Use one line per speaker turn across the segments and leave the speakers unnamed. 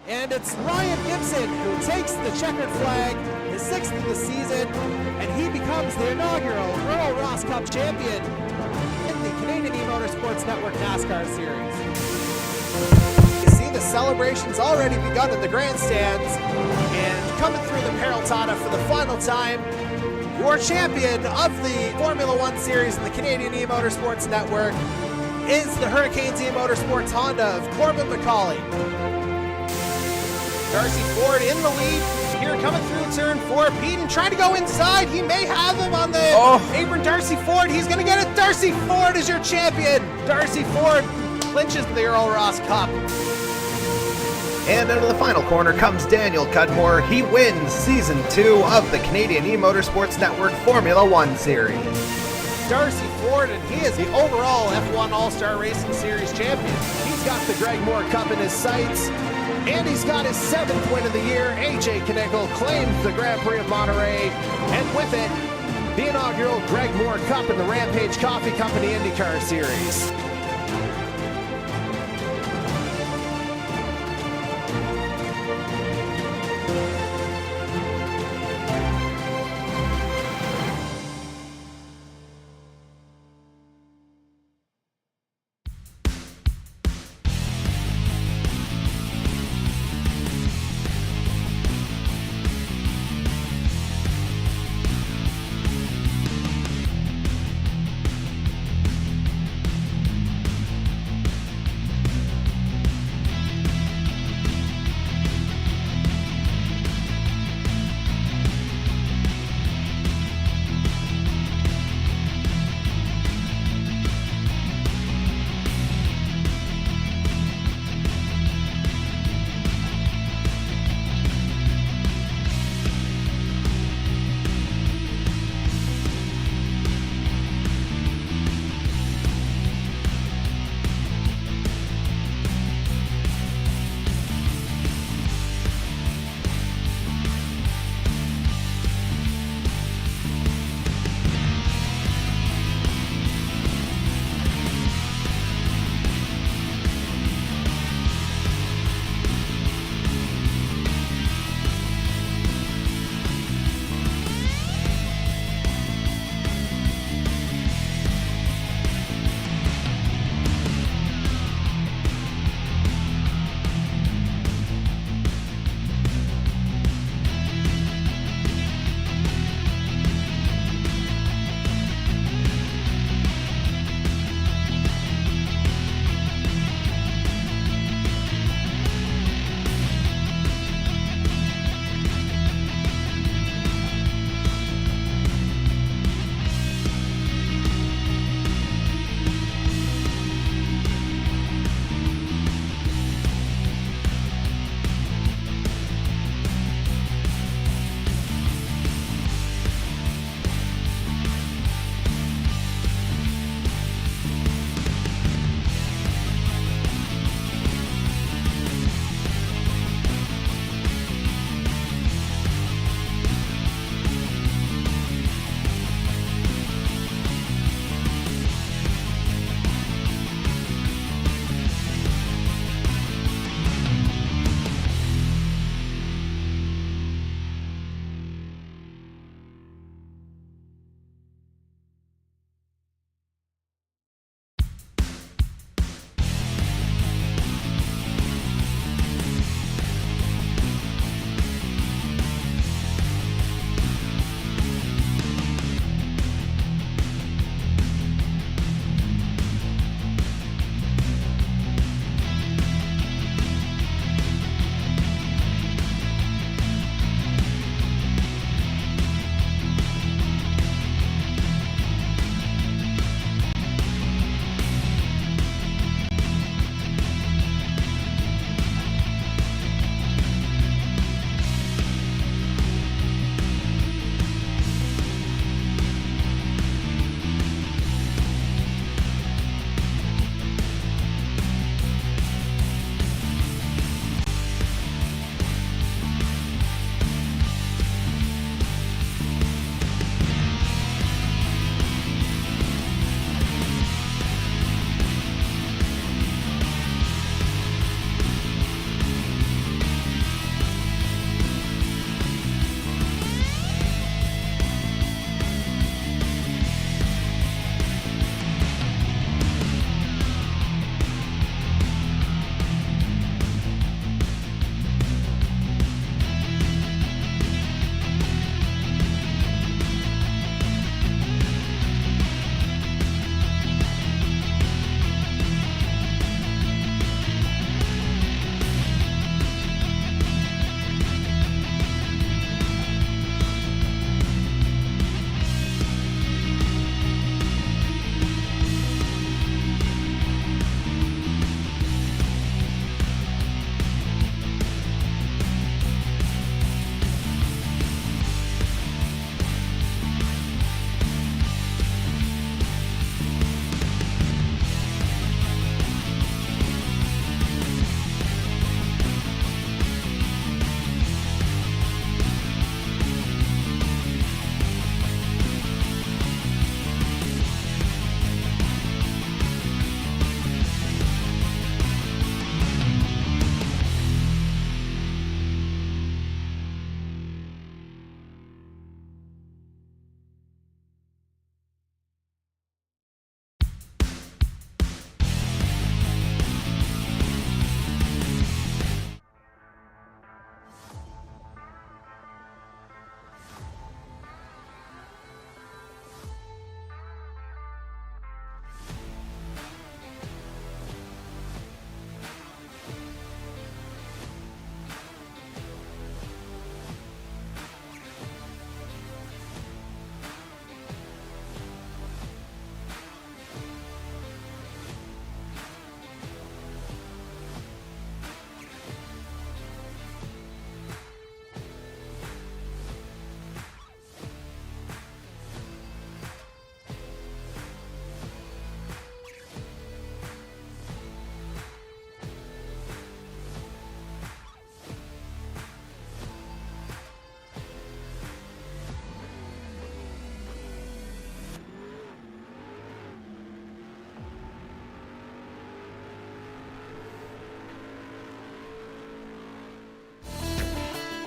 And it's Ryan Gibson who takes the checkered flag, his 6th of the season, and he becomes the inaugural Earl Ross Cup champion in the Canadian E-Motorsports Network NASCAR Series. You see the celebrations already begun in the grandstands, and coming through the Peraltada for the final time, your champion of the Formula One Series in the Canadian E-Motorsports Network is the Hurricanes E-Motorsports Honda of Corbin McCauley. Darcy Ford in the lead here, coming through turn 4. Peden trying to go inside. He may have him on the apron. Darcy Ford, he's going to get it. Darcy Ford is your champion. Darcy Ford clinches the Earl Ross Cup.
And out of the final corner comes Daniel Cudmore. He wins Season 2 of the Canadian E-Motorsports Network Formula One Series.
Darcy Ford, and he is the overall F1 All-Star Racing Series champion. He's got the Greg Moore Cup in his sights, and he's got his 7th win of the year. AJ Knickel claims the Grand Prix of Monterey, and with it, the inaugural Greg Moore Cup in the Rampage Coffee Company IndyCar Series.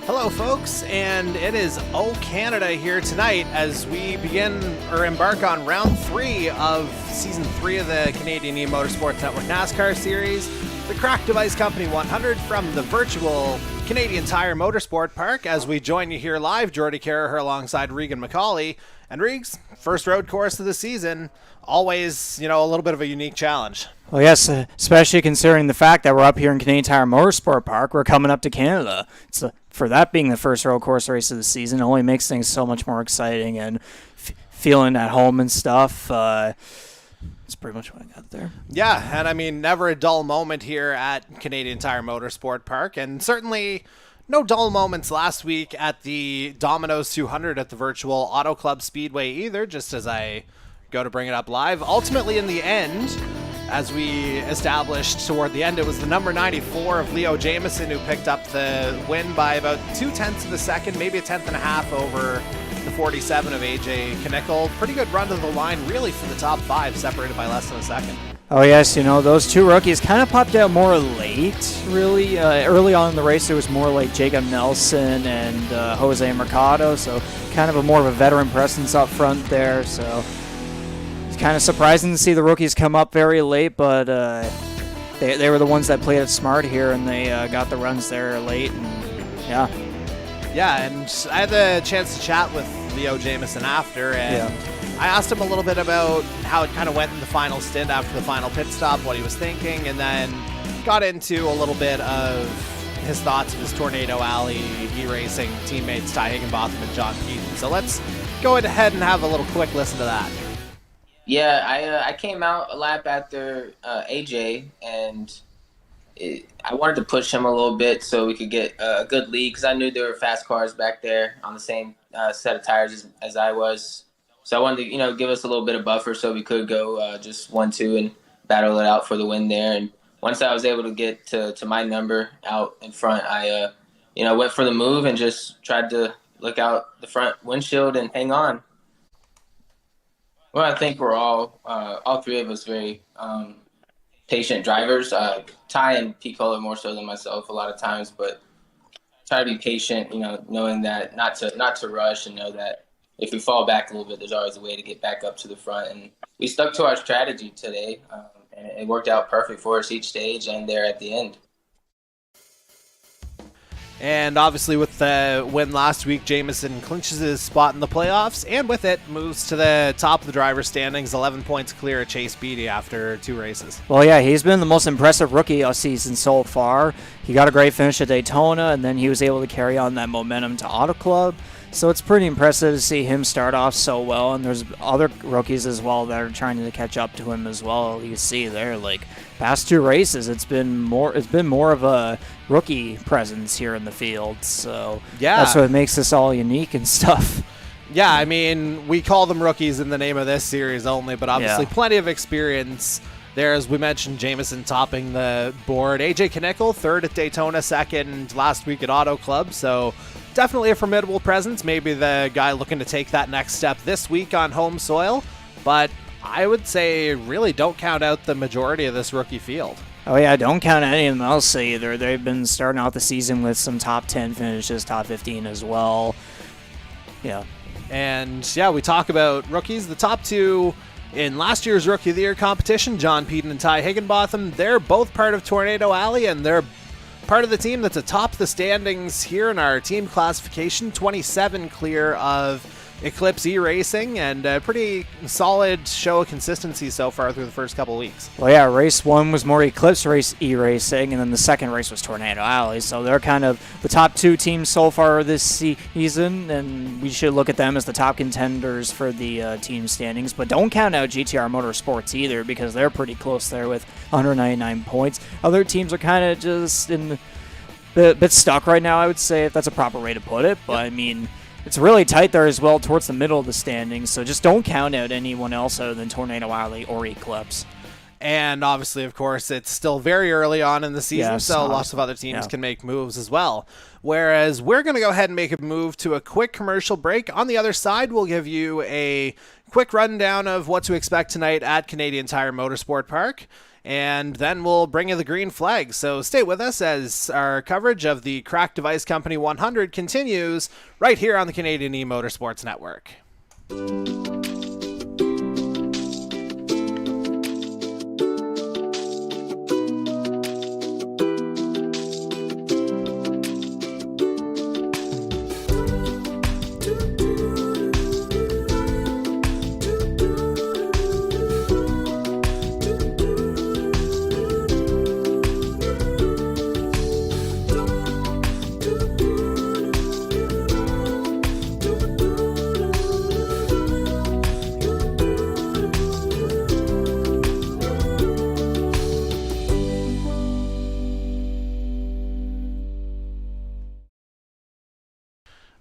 Hello, folks, and it is O Canada here tonight as we embark on round 3 of season 3 of the Canadian E-Motorsports Network NASCAR series, the Crack Device Company 100 from the virtual Canadian Tire Motorsport Park. As we join you here live, Jordy Carraher alongside Regan McCauley. And Regs, first road course of the season, always, a little bit of a unique challenge.
Well, yes, especially considering the fact that we're up here in Canadian Tire Motorsport Park. We're coming up to Canada. For that being the first road course race of the season, it only makes things so much more exciting and feeling at home and stuff. That's pretty much what I got there.
Yeah, and I mean, never a dull moment here at Canadian Tire Motorsport Park, and certainly no dull moments last week at the Domino's 200 at the virtual Auto Club Speedway either, just as I go to bring it up live. Ultimately, in the end, as we established toward the end, it was the number 94 of Leo Jamieson who picked up the win by about 0.2 of a second, maybe a tenth and a half over the 47 of AJ Knickel. Pretty good run to the line, really, for the top 5, separated by less than a second.
Oh, yes, those two rookies kind of popped out more late, really. Early on in the race, it was more like Jacob Nelson and Jose Mercado, so kind of more of a veteran presence up front there, so kind of surprising to see the rookies come up very late, but they were the ones that played it smart here, and they got the runs there late, and
yeah, and I had the chance to chat with Leo Jamieson after, and I asked him a little bit about how it kind of went in the final stint after the final pit stop, what he was thinking, and then got into a little bit of his thoughts of his Tornado Alley e-racing teammates Ty Higginbotham and John Keaton. So let's go ahead and have a little quick listen to that.
Yeah, I came out a lap after AJ, and I wanted to push him a little bit so we could get a good lead, because I knew there were fast cars back there on the same set of tires as I was. So I wanted to, give us a little bit of buffer so we could go just 1-2 and battle it out for the win there. And once I was able to get to my number out in front, I went for the move and just tried to look out the front windshield and hang on. Well, I think we're all three of us, very patient drivers. Ty and Piccolo more so than myself a lot of times, but try to be patient, knowing that not to rush, and know that if we fall back a little bit, there's always a way to get back up to the front. And we stuck to our strategy today, and it worked out perfect for us each stage and there at the end.
And obviously with the win last week, Jamieson clinches his spot in the playoffs, and with it moves to the top of the driver's standings, 11 points clear of Chase Beatty after 2 races.
Well, yeah, he's been the most impressive rookie all season so far. He got a great finish at Daytona, and then he was able to carry on that momentum to Auto Club. So it's pretty impressive to see him start off so well, and there's other rookies as well that are trying to catch up to him as well. You see there, like past 2 races, it's been more of a rookie presence here in the field. So
yeah,
that's what makes this all unique and stuff.
Yeah, I mean, we call them rookies in the name of this series only, but obviously plenty of experience there. As we mentioned, Jamieson topping the board. AJ Knickel, 3rd at Daytona, 2nd last week at Auto Club. So definitely a formidable presence. Maybe the guy looking to take that next step this week on home soil. But I would say really don't count out the majority of this rookie field.
Oh, yeah, don't count any of them else either. They've been starting out the season with some top 10 finishes, top 15 as well. Yeah.
And, we talk about rookies. The top 2 in last year's Rookie of the Year competition, John Keaton and Ty Higginbotham, they're both part of Tornado Alley, and they're part of the team that's atop the standings here in our team classification, 27 clear of Eclipse E-Racing, and a pretty solid show of consistency so far through the first couple of weeks.
Well, yeah, race 1 was more Eclipse race E-Racing, and then the second race was Tornado Alley, so they're kind of the top 2 teams so far this season, and we should look at them as the top contenders for the team standings. But don't count out GTR Motorsports either, because they're pretty close there with 199 points. Other teams are kind of just a bit stuck right now, I would say, if that's a proper way to put it, but I mean, it's really tight there as well towards the middle of the standings, so just don't count out anyone else other than Tornado Alley or Eclipse.
And obviously, of course, it's still very early on in the season, so lots of other teams can make moves as well. Whereas we're going to go ahead and make a move to a quick commercial break. On the other side, we'll give you a quick rundown of what to expect tonight at Canadian Tire Motorsport Park.
and then we'll bring you the green flag. So stay with us as our coverage of the Crack Device Company 100 continues right here on the Canadian E-Motorsports Network.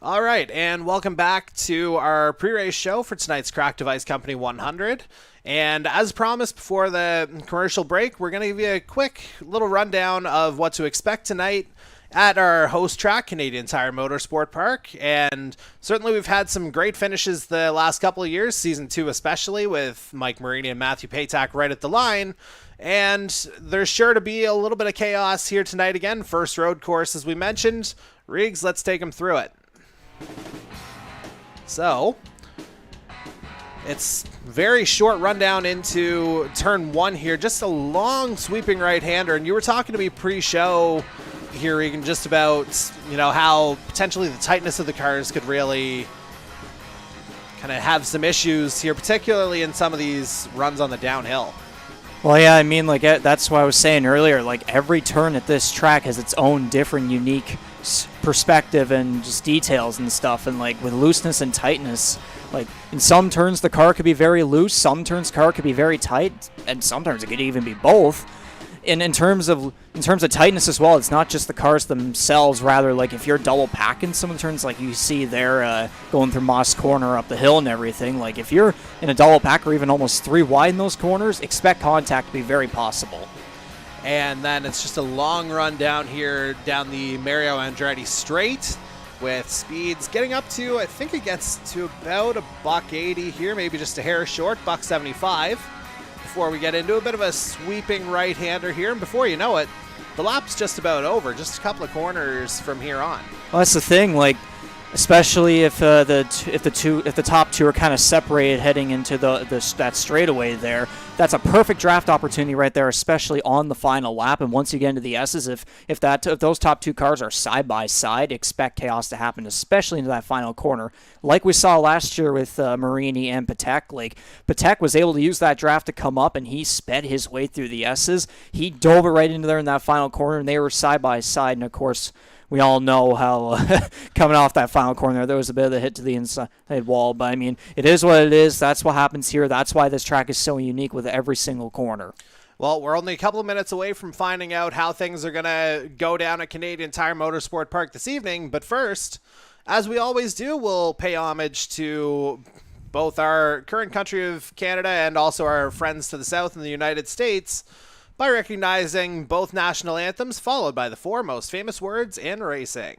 All right, and welcome back to our pre-race show for tonight's Crack Device Company 100. And as promised before the commercial break, we're going to give you a quick little rundown of what to expect tonight at our host track, Canadian Tire Motorsport Park. And certainly we've had some great finishes the last couple of years, Season 2 especially, with Mike Marini and Matthew Patak right at the line. And there's sure to be a little bit of chaos here tonight again. First road course, as we mentioned. Riggs, let's take them through it. So, it's very short rundown into turn 1 here. Just a long sweeping right-hander. And you were talking to me pre-show here, Regan, just about, how potentially the tightness of the cars could really kind of have some issues here, particularly in some of these runs on the downhill.
Well, yeah, I mean, that's what I was saying earlier. Every turn at this track has its own different, unique perspective and just details and stuff. And with looseness and tightness, in some turns the car could be very loose, some turns the car could be very tight, and sometimes it could even be both. And in terms of tightness as well, it's not just the cars themselves. Rather, if you're double packing some of the turns, like you see there going through Moss Corner up the hill and everything. If you're in a double pack or even almost 3 wide in those corners, expect contact to be very possible.
And then it's just a long run down here down the Mario Andretti straight with speeds getting up to, I think it gets to about $180 here, maybe just a hair short, $175. Before we get into a bit of a sweeping right-hander here, and before you know it, the lap's just about over, just a couple of corners from here on.
Well, that's the thing, especially if the top two are kind of separated heading into that straightaway there. That's a perfect draft opportunity right there, especially on the final lap. And once you get into the S's, if those top 2 cars are side by side, expect chaos to happen, especially into that final corner. Like we saw last year with Marini and Patek. Patek was able to use that draft to come up, and he sped his way through the S's. He dove it right into there in that final corner, and they were side by side. And of course, we all know how coming off that final corner, there was a bit of a hit to the inside wall. But, I mean, it is what it is. That's what happens here. That's why this track is so unique with every single corner.
Well, we're only a couple of minutes away from finding out how things are going to go down at Canadian Tire Motorsport Park this evening. But first, as we always do, we'll pay homage to both our current country of Canada and also our friends to the south in the United States by recognizing both national anthems, followed by the 4 most famous words in racing.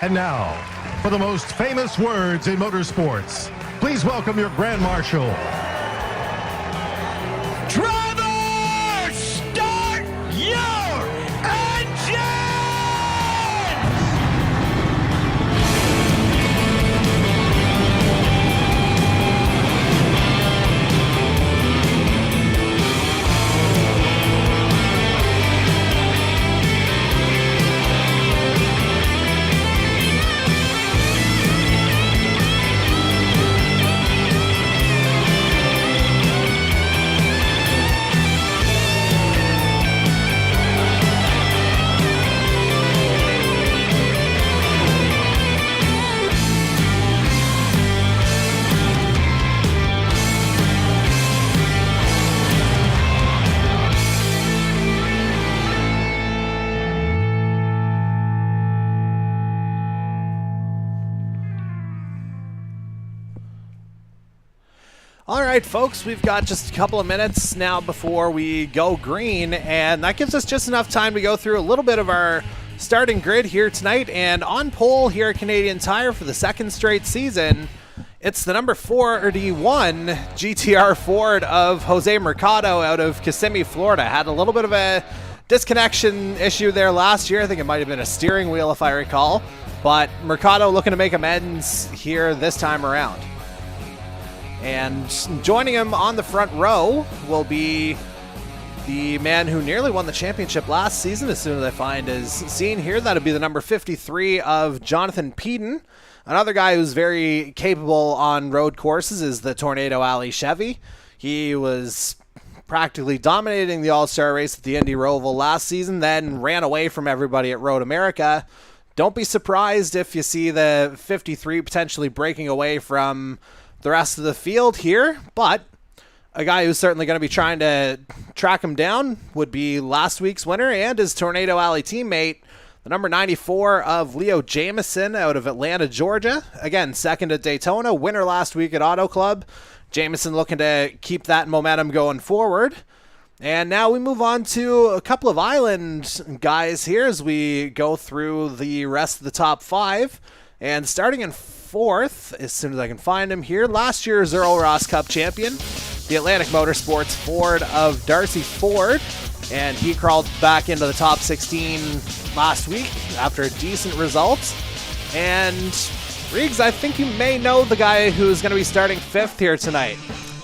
And now, for the most famous words in motorsports, please welcome your Grand Marshal.
Driver, start your engine!
All right, folks, we've got just a couple of minutes now before we go green, and that gives us just enough time to go through a little bit of our starting grid here tonight. And on pole here at Canadian Tire for the second straight season, it's the number 41 GTR Ford of Jose Mercado out of Kissimmee, Florida. Had a little bit of a disconnection issue there last year. I think it might have been a steering wheel, if I recall. But Mercado looking to make amends here this time around. And joining him on the front row will be the man who nearly won the championship last season, as soon as I find his scene here. That'll be the number 53 of Jonathan Peden. Another guy who's very capable on road courses is the Tornado Alley Chevy. He was practically dominating the All-Star race at the Indy Roval last season, then ran away from everybody at Road America. Don't be surprised if you see the 53 potentially breaking away from the rest of the field here, but a guy who's certainly going to be trying to track him down would be last week's winner and his Tornado Alley teammate, the number 94 of Leo Jamieson out of Atlanta, Georgia. Again, second at Daytona, winner last week at Auto Club. Jamieson looking to keep that momentum going forward. And now we move on to a couple of island guys here as we go through the rest of the top five. And starting in fourth, as soon as I can find him here, last year's Earl Ross Cup champion, the Atlantic Motorsports Ford of Darcy Ford, and he crawled back into the top 16 last week after a decent result. And Riggs, I think you may know the guy who's going to be starting fifth here tonight.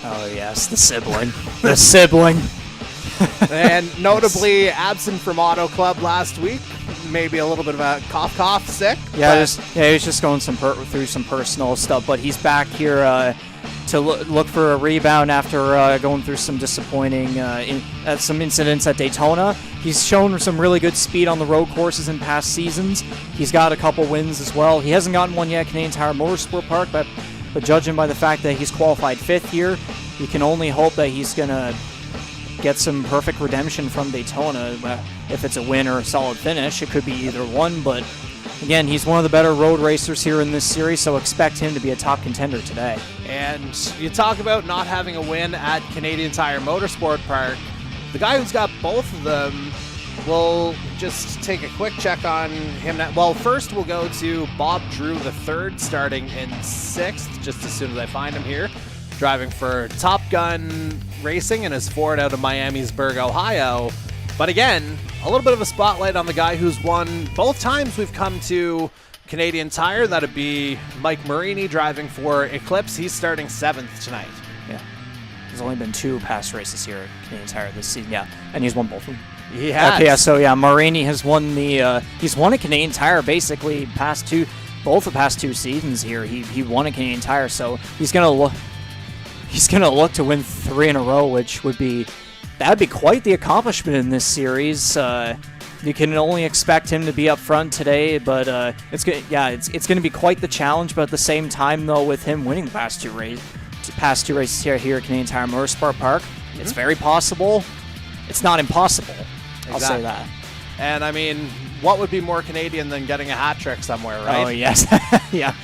Oh yes, the sibling. The sibling.
And notably absent from Auto Club last week. Maybe a little bit of a cough sick.
Yeah, he was just going through some personal stuff, but he's back here to look for a rebound after going through some disappointing some incidents at Daytona. He's shown some really good speed on the road courses in past seasons. He's got a couple wins as well. He hasn't gotten one yet at Canadian Tire Motorsport Park, but judging by the fact that he's qualified fifth here, you can only hope that he's going to get some perfect redemption from Daytona. If it's a win or a solid finish, it could be either one, but again, he's one of the better road racers here in this series, so expect him to be a top contender today.
And you talk about not having a win at Canadian Tire Motorsport Park. The guy who's got both of them, we'll just take a quick check on him now. Well, first we'll go to Bob Drew III, starting in sixth, just as soon as I find him here, driving for Top Gun Racing in his Ford out of Miamisburg, Ohio. But again, a little bit of a spotlight on the guy who's won both times we've come to Canadian Tire. That'd be Mike Marini driving for Eclipse. He's starting seventh tonight.
Yeah. There's only been two past races here at Canadian Tire this season. Yeah, and he's won both of them.
He has.
Okay, yeah, so yeah, Marini has won he's won a Canadian Tire basically both the past two seasons here. He won a Canadian Tire, so he's gonna look to win 3 in a row, which that'd be quite the accomplishment in this series. You can only expect him to be up front today, but it's going to be quite the challenge. But at the same time, though, with him winning the past two races here at Canadian Tire Motorsport Park, it's very possible. It's not impossible. I'll say that.
And I mean, what would be more Canadian than getting a hat trick somewhere, right?
Oh yes, yeah.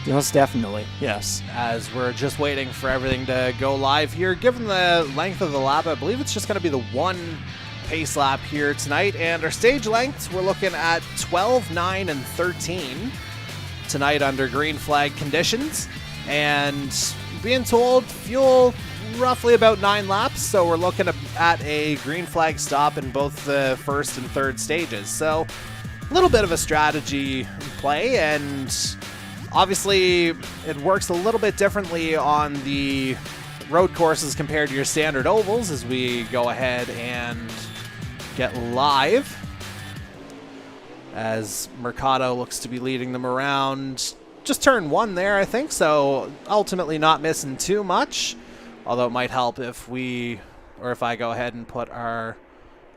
Most definitely, yes.
As we're just waiting for everything to go live here, given the length of the lap, I believe it's just going to be the one pace lap here tonight. And our stage lengths, we're looking at 12, 9, and 13. tonight under green flag conditions, and being told fuel roughly about 9 laps, so we're looking at a green flag stop in both the first and third stages. So a little bit of a strategy play, and obviously it works a little bit differently on the road courses compared to your standard ovals as we go ahead and get live, as Mercado looks to be leading them around just turn 1 there, I think, so ultimately not missing too much, although it might help if I go ahead and put our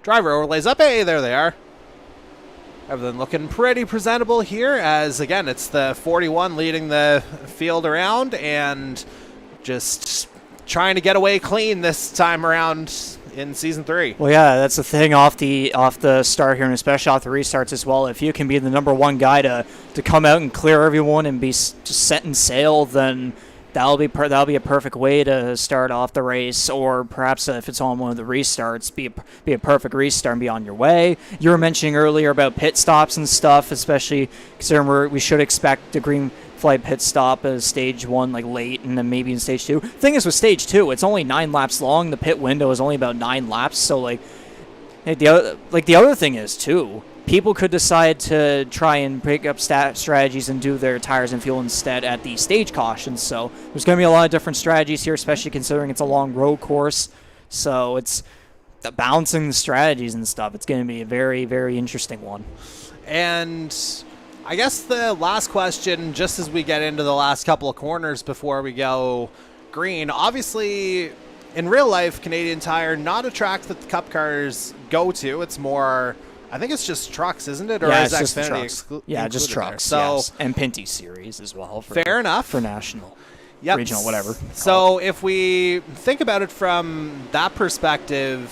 driver overlays up. Hey, there they are. Everything looking pretty presentable here, as again it's the 41 leading the field around and just trying to get away clean this time around in Season 3.
Well, yeah, that's the thing off the start here, and especially off the restarts as well. If you can be the number 1 guy to come out and clear everyone and be just setting sail, then that'll be a perfect way to start off the race, or perhaps if it's on one of the restarts, be a perfect restart and be on your way. You were mentioning earlier about pit stops and stuff, especially considering we should expect a green flag pit stop as stage 1, like late, and then maybe in stage 2. Thing is with stage 2, it's only 9 laps long. The pit window is only about 9 laps, so the other thing is too, people could decide to try and pick up strategies and do their tires and fuel instead at the stage cautions. So there's going to be a lot of different strategies here, especially considering it's a long road course. So it's balancing the strategies and stuff. It's going to be a very, very interesting one.
And I guess the last question, just as we get into the last couple of corners before we go green, obviously in real life, Canadian Tire, not a track that the Cup cars go to. It's more, I think it's just trucks, isn't it? Or
yeah,
is
it's just
Xfinity
yeah, just trucks.
So,
yes. And Pinty Series as well.
Fair enough.
For national,
yep.
regional, whatever.
So if we think about it from that perspective,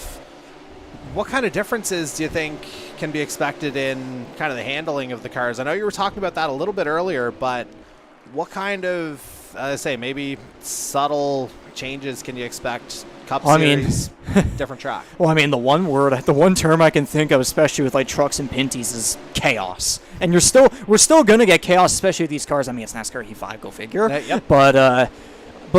what kind of differences do you think can be expected in kind of the handling of the cars? I know you were talking about that a little bit earlier, but what kind of, maybe subtle changes can you expect? Cup Series, different track.
Well, I mean, the one term I can think of, especially with like trucks and Pinties, is chaos. And we're still gonna get chaos, especially with these cars. I mean, it's NASCAR E5, go figure.
Yep.
But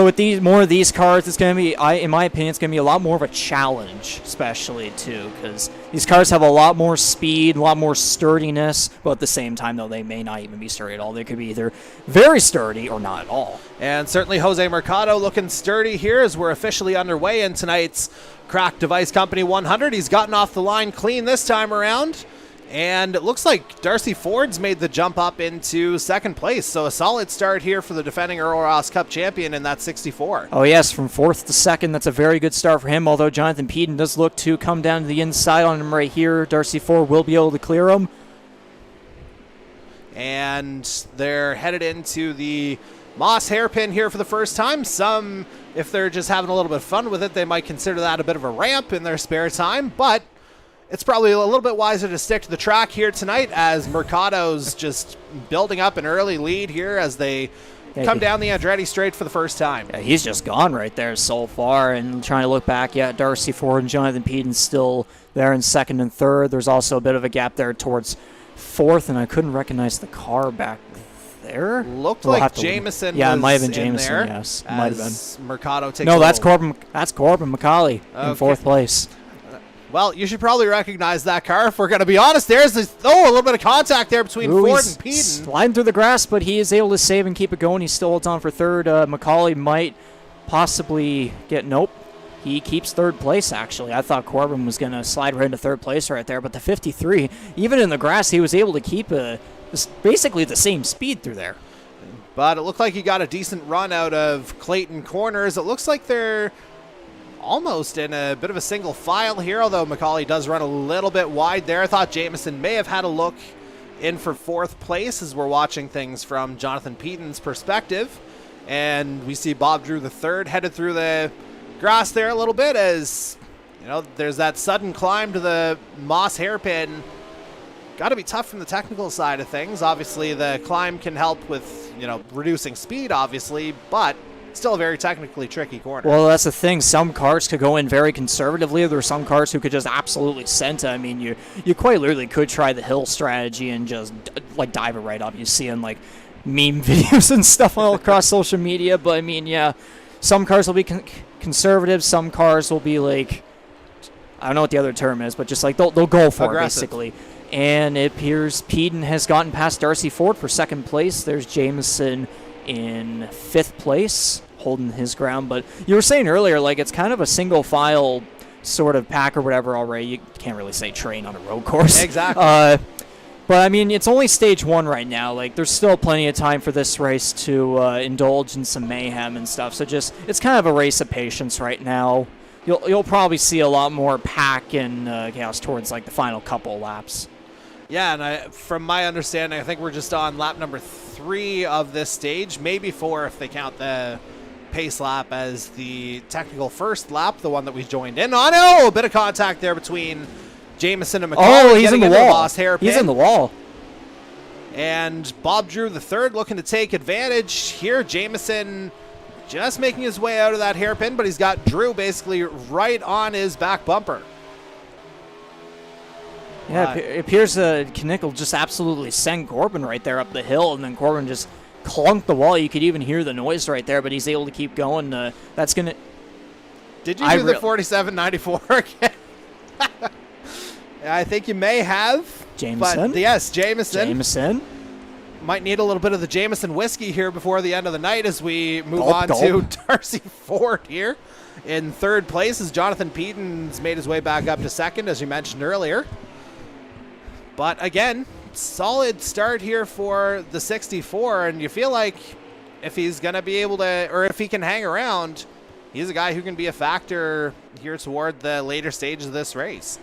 with more of these cars, it's going to be, in my opinion, it's going to be a lot more of a challenge, especially, too, because these cars have a lot more speed, a lot more sturdiness, but at the same time, though, they may not even be sturdy at all. They could be either very sturdy or not at all.
And certainly Jose Mercado looking sturdy here as we're officially underway in tonight's Cracked Device Company 100. He's gotten off the line clean this time around. And it looks like Darcy Ford's made the jump up into second place. So a solid start here for the defending Earl Ross Cup champion in that 64.
Oh, yes, from 4th to 2nd. That's a very good start for him, although Jonathan Peden does look to come down to the inside on him right here. Darcy Ford will be able to clear him.
And they're headed into the Moss hairpin here for the first time. Some, if they're just having a little bit of fun with it, they might consider that a bit of a ramp in their spare time. But it's probably a little bit wiser to stick to the track here tonight, as Mercado's just building up an early lead here as they come down the Andretti straight for the first time.
Yeah, he's just gone right there so far, and trying to look back, yeah, Darcy Ford and Jonathan Peden still there in 2nd and 3rd. There's also a bit of a gap there towards 4th, and I couldn't recognize the car back there.
Looked like Jameson.
Yeah,
was
it might have been
in
Jameson.
there,
Yes, it might have been.
Mercado takes.
No, that's Corbin. That's Corbin McCauley in 4th place.
Well, you should probably recognize that car if we're going to be honest. There's a little bit of contact there between Ford and Peden.
Sliding through the grass, but he is able to save and keep it going. He still holds on for 3rd. McCauley might possibly get, nope. He keeps 3rd place, actually. I thought Corbin was going to slide right into 3rd place right there, but the 53, even in the grass, he was able to keep basically the same speed through there.
But it looked like he got a decent run out of Clayton Corners. It looks like they're almost in a bit of a single file here, although McCauley does run a little bit wide there. I thought Jameson may have had a look in for 4th place as we're watching things from Jonathan Peden's perspective. And we see Bob Drew III headed through the grass there a little bit, as you know, there's that sudden climb to the Moss hairpin. Got to be tough from the technical side of things. Obviously, the climb can help with, reducing speed, obviously, but still a very technically tricky corner.
Well, that's the thing. Some cars could go in very conservatively. There are some cars who could just absolutely scent it. I mean, you quite literally could try the hill strategy and just dive it right up. You see him meme videos and stuff all across social media. But I mean, yeah, some cars will be conservative. Some cars will be like, I don't know what the other term is, but just like they'll go for it basically. And it appears Peden has gotten past Darcy Ford for second place. There's Jameson in fifth place, holding his ground. But you were saying earlier, like, it's kind of a single file sort of pack or whatever already. You can't really say train on a road course.
Exactly.
But I mean, it's only stage one right now. Like, there's still plenty of time for this race to indulge in some mayhem and stuff. So just, it's kind of a race of patience right now. You'll probably see a lot more pack and chaos towards like the final couple laps.
Yeah, and from my understanding, I think we're just on lap number 3 of this stage, maybe 4 if they count the pace lap as the technical first lap, the one that we joined in on. Oh, a bit of contact there between Jameson and McCall.
Oh, he's in the wall. He's in the wall.
And Bob Drew the third looking to take advantage here. Jameson just making his way out of that hairpin, but he's got Drew basically right on his back bumper.
Yeah, it appears Knickel just absolutely sent Corbin right there up the hill, and then Corbin just clunked the wall. You could even hear the noise right there, but he's able to keep going. That's going to...
Did you do the 47.94 again? I think you may have.
Jameson?
But yes, Jameson.
Jameson.
Might need a little bit of the Jameson whiskey here before the end of the night as we move on to Darcy Ford here. In third place as Jonathan Peden's made his way back up to second, as you mentioned earlier. But again, solid start here for the 64, and you feel like if he's going to be able to, or if he can hang around, he's a guy who can be a factor here toward the later stages of this race.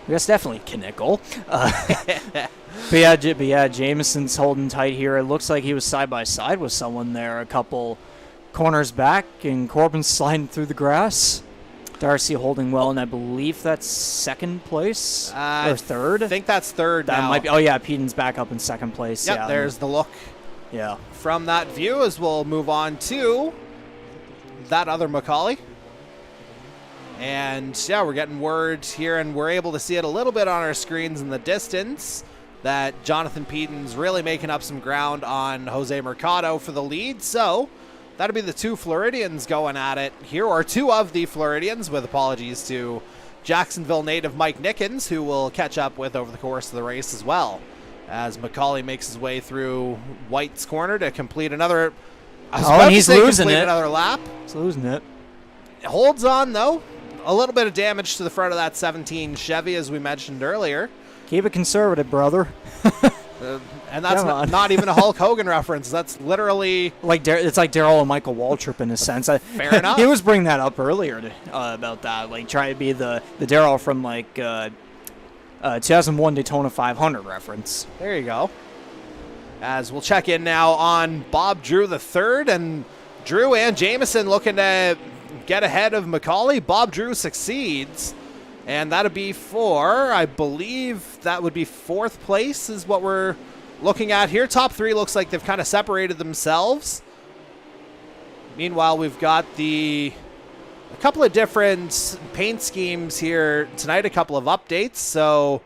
That's definitely Knickel. But yeah, Jameson's holding tight here. It looks like he was side by side with someone there a couple corners back, and Corbin's sliding through the grass. Darcy holding well, and I believe that's second place or third.
I think that's third
that
now.
Might be. Oh yeah, Peden's back up in second place.
Yep,
yeah,
there's the look.
Yeah.
From that view, as we'll move on to that other Macaulay. And yeah, we're getting word here, and we're able to see it a little bit on our screens in the distance, that Jonathan Peden's really making up some ground on Jose Mercado for the lead. So that'll be the two Floridians going at it here, or two of the Floridians, with apologies to Jacksonville native Mike Nickens, who will catch up with over the course of the race as well, as Macaulay makes his way through White's corner to complete another.
And he's losing it.
Another lap.
He's losing it.
Holds on though. A little bit of damage to the front of that 17 Chevy, as we mentioned earlier.
Keep it conservative, brother.
And that's not even a Hulk Hogan reference. That's literally
like it's like Darrell and Michael Waltrip in a sense.
Fair enough.
He was bringing that up earlier about that, like try to be the Darrell from like 2001 Daytona 500 reference.
There you go. As we'll check in now on Bob Drew the third, and Drew and Jameson looking to get ahead of Macaulay. Bob Drew succeeds, and that'll be for, I believe that would be fourth place is what we're looking at here. Top three looks like they've kind of separated themselves. Meanwhile, we've got a couple of different paint schemes here tonight, a couple of updates. So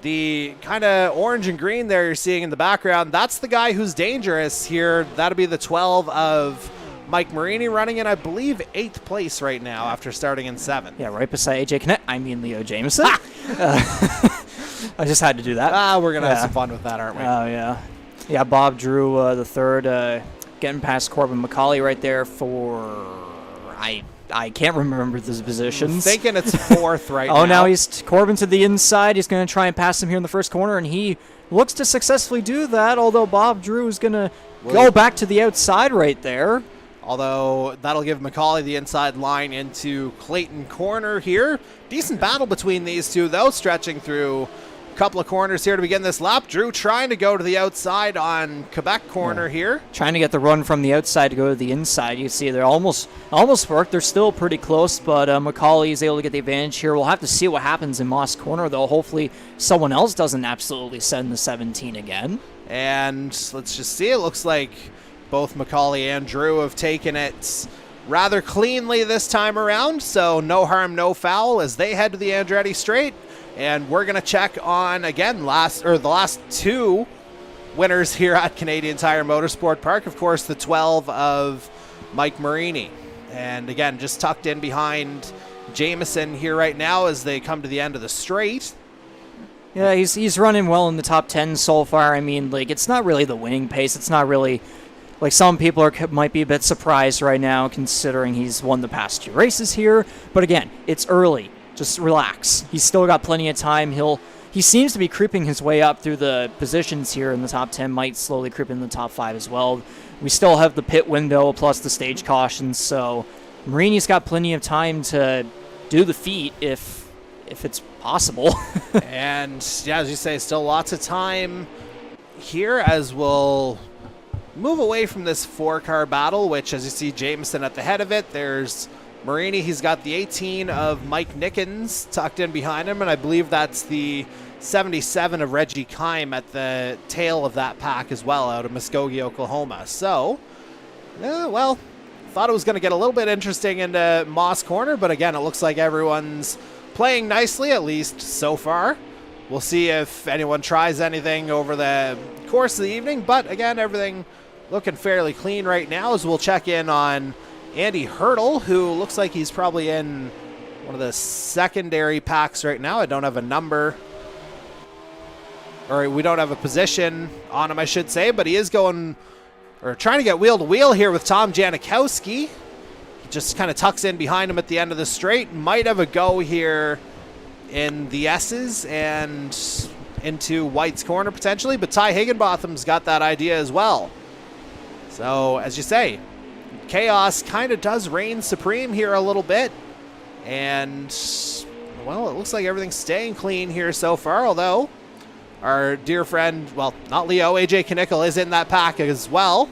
the kind of orange and green there you're seeing in the background, that's the guy who's dangerous here. That'll be the 12 of Mike Marini, running in, I believe, 8th place right now after starting in 7th.
Yeah, right beside AJ Connett. I mean Leo Jameson. I just had to do that.
We're going to have some fun with that, aren't we?
Oh, yeah. Yeah, Bob Drew the third, getting past Corbin Macaulay right there for, I can't remember the positions.
I'm thinking it's 4th right now.
Oh, now he's Corbin to the inside. He's going to try and pass him here in the first corner, and he looks to successfully do that, although Bob Drew is going to go back to the outside right there.
Although that'll give Macaulay the inside line into Clayton corner here. Decent battle between these two, though, stretching through a couple of corners here to begin this lap. Drew trying to go to the outside on Quebec corner here.
Trying to get the run from the outside to go to the inside. You see they're almost worked. They're still pretty close, but Macaulay is able to get the advantage here. We'll have to see what happens in Moss corner, though. Hopefully someone else doesn't absolutely send the 17 again.
And let's just see. It looks like both Macaulay and Drew have taken it rather cleanly this time around, so no harm, no foul as they head to the Andretti straight. And we're going to check on, again, the last two winners here at Canadian Tire Motorsport Park. Of course, the 12 of Mike Marini. And again, just tucked in behind Jameson here right now as they come to the end of the straight.
Yeah, he's running well in the top 10 so far. I mean, like, it's not really the winning pace. It's not really, like, some people might be a bit surprised right now considering he's won the past 2 races here. But again, it's early. Just relax. He's still got plenty of time. He seems to be creeping his way up through the positions here in the top 10, might slowly creep in the top 5 as well. We still have the pit window plus the stage cautions, so Marini's got plenty of time to do the feat if it's possible.
And yeah, as you say, still lots of time here as we'll move away from this 4-car battle, which, as you see, Jameson at the head of it. There's Marini. He's got the 18 of Mike Nickens tucked in behind him, and I believe that's the 77 of Reggie Kime at the tail of that pack as well, out of Muskogee, Oklahoma. So, well, thought it was going to get a little bit interesting into Moss Corner, but again, it looks like everyone's playing nicely, at least so far. We'll see if anyone tries anything over the course of the evening, but again, everything looking fairly clean right now as we'll check in on Andy Hurdle, who looks like he's probably in one of the secondary packs right now. I don't have a number, or we don't have a position on him, I should say, but he is going, or trying to get wheel to wheel here with Tom Janikowski. He just kind of tucks in behind him at the end of the straight. Might have a go here in the S's and into White's corner potentially, but Ty Higginbotham's got that idea as well. So, as you say, chaos kind of does reign supreme here a little bit. And, well, it looks like everything's staying clean here so far, although our dear friend, well, not Leo, AJ Knickel is in that pack as well.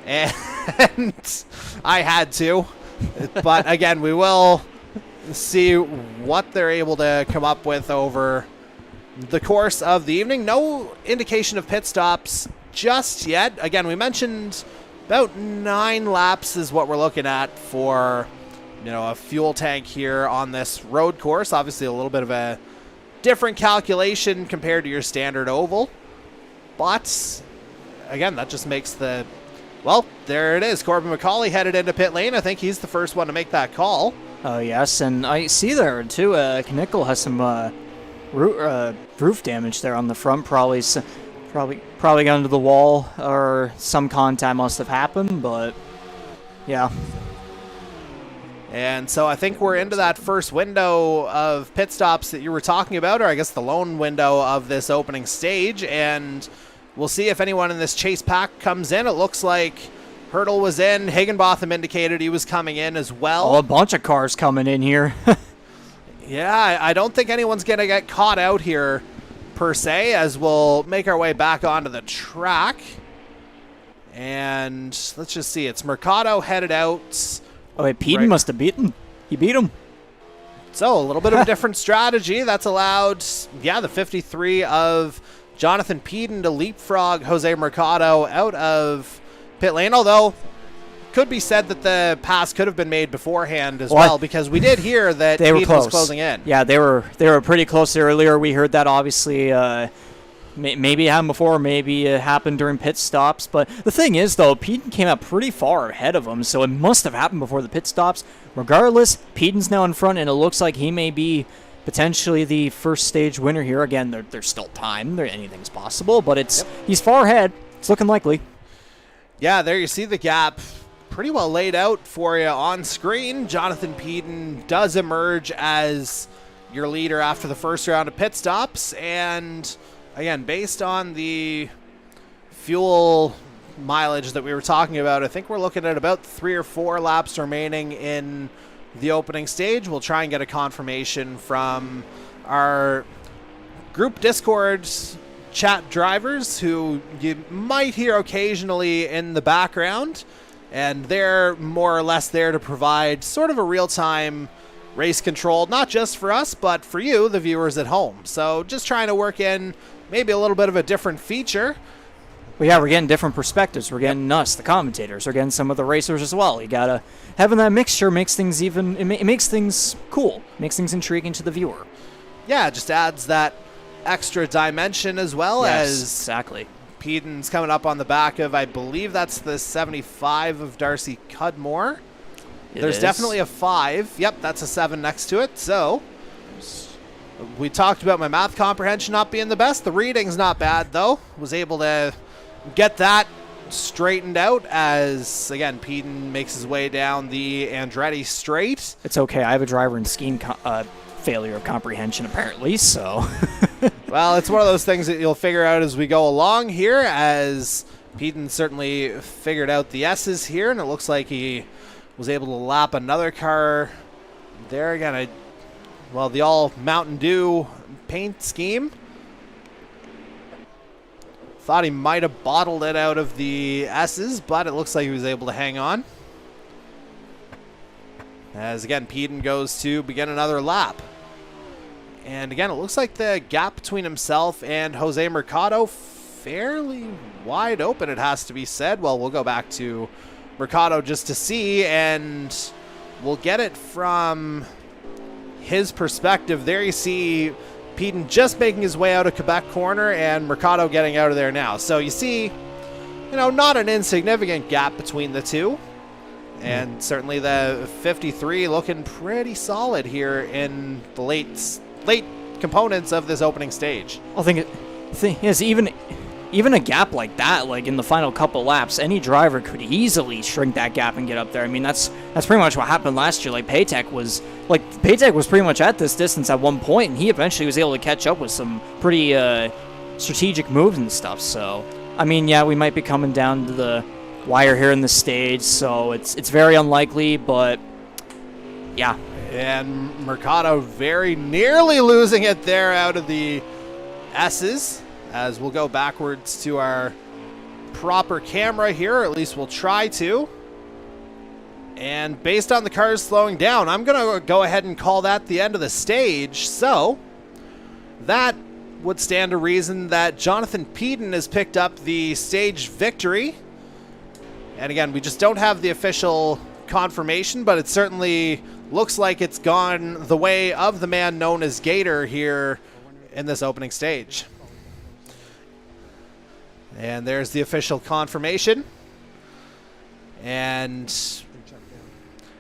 And I had to. But again, we will see what they're able to come up with over the course of the evening. No indication of pit stops just yet. Again, we mentioned about 9 laps is what we're looking at for, a fuel tank here on this road course. Obviously a little bit of a different calculation compared to your standard oval. But again, that just makes well, there it is. Corbin McCauley headed into pit lane. I think he's the first one to make that call.
Oh, yes, and I see there, too, Knickel has some roof damage there on the front, probably got into the wall, or some contact must have happened, but yeah.
And so I think we're into that first window of pit stops that you were talking about, or I guess the lone window of this opening stage, and we'll see if anyone in this chase pack comes in. It looks like Hurdle was in. Higginbotham indicated he was coming in as well.
Oh, a bunch of cars coming in here.
Yeah, I don't think anyone's going to get caught out here per se, as we'll make our way back onto the track. And let's just see. It's Mercado headed out.
Oh, wait, Peden must have beaten him. He beat him.
So a little bit of a different strategy. That's allowed, the 53 of Jonathan Peden to leapfrog Jose Mercado out of pit lane, although could be said that the pass could have been made beforehand as well, because we did hear that Peden was closing in.
Yeah, they were pretty close earlier. We heard that, obviously. Maybe it happened before, maybe it happened during pit stops. But the thing is, though, Peden came up pretty far ahead of him, so it must have happened before the pit stops. Regardless, Peden's now in front, and it looks like he may be potentially the first stage winner here. Again, there's still time. Anything's possible, but he's far ahead. It's looking likely.
Yeah, there you see the gap pretty well laid out for you on screen. Jonathan Peden does emerge as your leader after the first round of pit stops, and again, based on the fuel mileage that we were talking about, I think we're looking at about 3 or 4 laps remaining in the opening stage. We'll try and get a confirmation from our group Discord chat drivers, who you might hear occasionally in the background, and they're more or less there to provide sort of a real-time race control, not just for us, but for you, the viewers at home. So just trying to work in maybe a little bit of a different feature.
Well, yeah, we're getting different perspectives. We're getting us, the commentators. We're getting some of the racers as well. You gotta, having that mixture makes things it makes things cool, makes things intriguing to the viewer.
Yeah, it just adds that extra dimension as well,
yes,
as
exactly.
Peden's coming up on the back of, I believe that's the 75 of Darcy Cudmore. There's definitely a 5. Yep, that's a 7 next to it. So we talked about my math comprehension not being the best. The reading's not bad, though. Was able to get that straightened out as, again, Peden makes his way down the Andretti straight.
It's okay. I have a driver in skiing failure of comprehension, apparently, so.
Well, it's one of those things that you'll figure out as we go along here, as Peden certainly figured out the S's here, and it looks like he was able to lap another car there. Again, the all Mountain Dew paint scheme. Thought he might have bottled it out of the S's, but it looks like he was able to hang on. As again, Peden goes to begin another lap. And again, it looks like the gap between himself and Jose Mercado fairly wide open, it has to be said. Well, we'll go back to Mercado just to see, and we'll get it from his perspective. There you see Peden just making his way out of Quebec corner and Mercado getting out of there now. So you see, not an insignificant gap between the two. And certainly the 53 looking pretty solid here in the late components of this opening stage.
I think is even a gap like that, like in the final couple laps, any driver could easily shrink that gap and get up there. I mean, that's pretty much what happened last year. Like Paytech was pretty much at this distance at one point, and he eventually was able to catch up with some pretty strategic moves and stuff. So, I mean, yeah, we might be coming down to the wire here in the stage, so it's very unlikely, but yeah.
And Mercado very nearly losing it there out of the S's, as we'll go backwards to our proper camera here, or at least we'll try to. And based on the cars slowing down, I'm going to go ahead and call that the end of the stage. So that would stand to reason that Jonathan Peden has picked up the stage victory. And again, we just don't have the official confirmation, but it certainly looks like it's gone the way of the man known as Gator here in this opening stage. And there's the official confirmation. And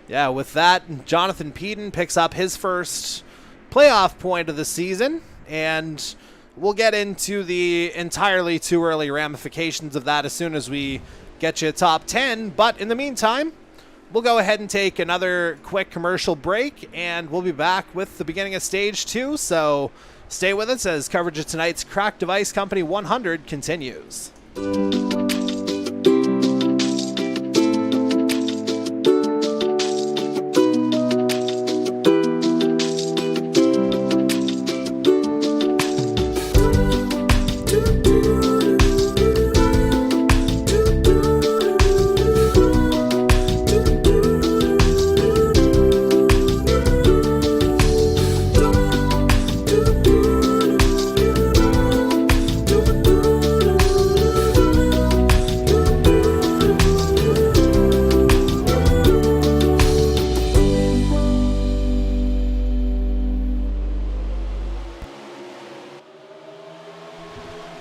yeah, with that, Jonathan Peden picks up his first playoff point of the season, and we'll get into the entirely too early ramifications of that as soon as we get you a top 10. But in the meantime, we'll go ahead and take another quick commercial break, and we'll be back with the beginning of stage 2. So stay with us as coverage of tonight's Cracked Device Company 100 continues.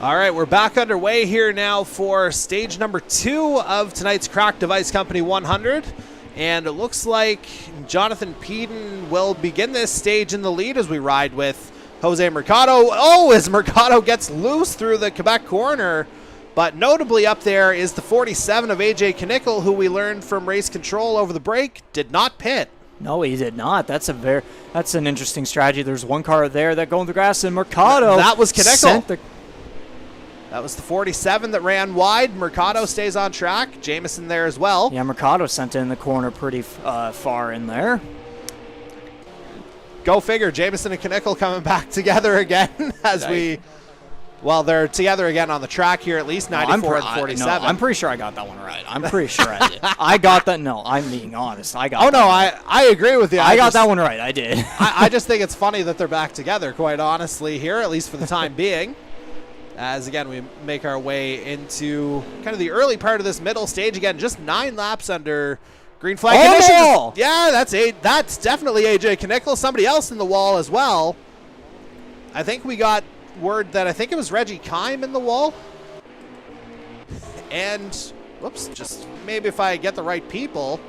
All right, we're back underway here now for stage number 2 of tonight's Cracked Device Company 100. And it looks like Jonathan Peden will begin this stage in the lead as we ride with Jose Mercado. Oh, as Mercado gets loose through the Quebec corner. But notably up there is the 47 of AJ Knickel, who we learned from race control over the break, did not pit.
No, he did not. That's an interesting strategy. There's one car there that going the grass, and Mercado.
That was Knickel. That was the 47 that ran wide. Mercado stays on track. Jameson there as well.
Yeah, Mercado sent it in the corner pretty far in there.
Go figure. Jameson and Knickel coming back together again as they're together again on the track here, at least 94 and 47.
No, I'm pretty sure I got that one right. I'm pretty sure I did. I got that. No, I'm being honest. I got.
Oh no, I agree with you.
I got that one right. I did.
I just think it's funny that they're back together, quite honestly, here, at least for the time being. As again, we make our way into kind of the early part of this middle stage. Again, just 9 laps under green flag conditions. Yeah, that's definitely AJ Knickel. Somebody else in the wall as well. I think we got word that I think it was Reggie Kime in the wall. And, whoops, just maybe if I get the right people.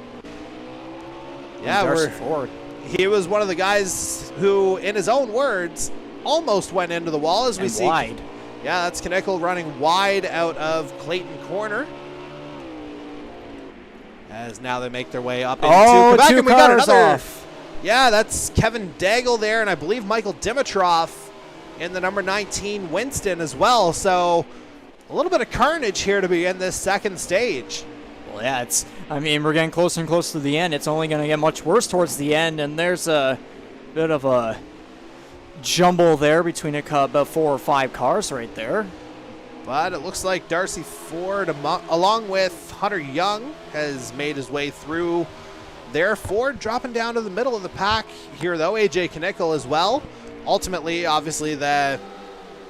Yeah,
Darcy Ford.
he was one of the guys who, in his own words, almost went into the wall as we see.
Wide.
Yeah, that's Knickel running wide out of Clayton Corner. As now they make their way up into Quebec,
two
and we got
cars
another.
off.
Yeah, that's Kevin Daigle there, and I believe Michael Dimitrov in the number 19 Winston as well. So a little bit of carnage here to begin this second stage.
Well, yeah, we're getting closer and closer to the end. It's only going to get much worse towards the end, and there's a bit of a jumble there between about 4 or 5 cars right there.
But it looks like Darcy Ford, along with Hunter Young, has made his way through there. Ford dropping down to the middle of the pack here, though. AJ Knickel as well. Ultimately, obviously, the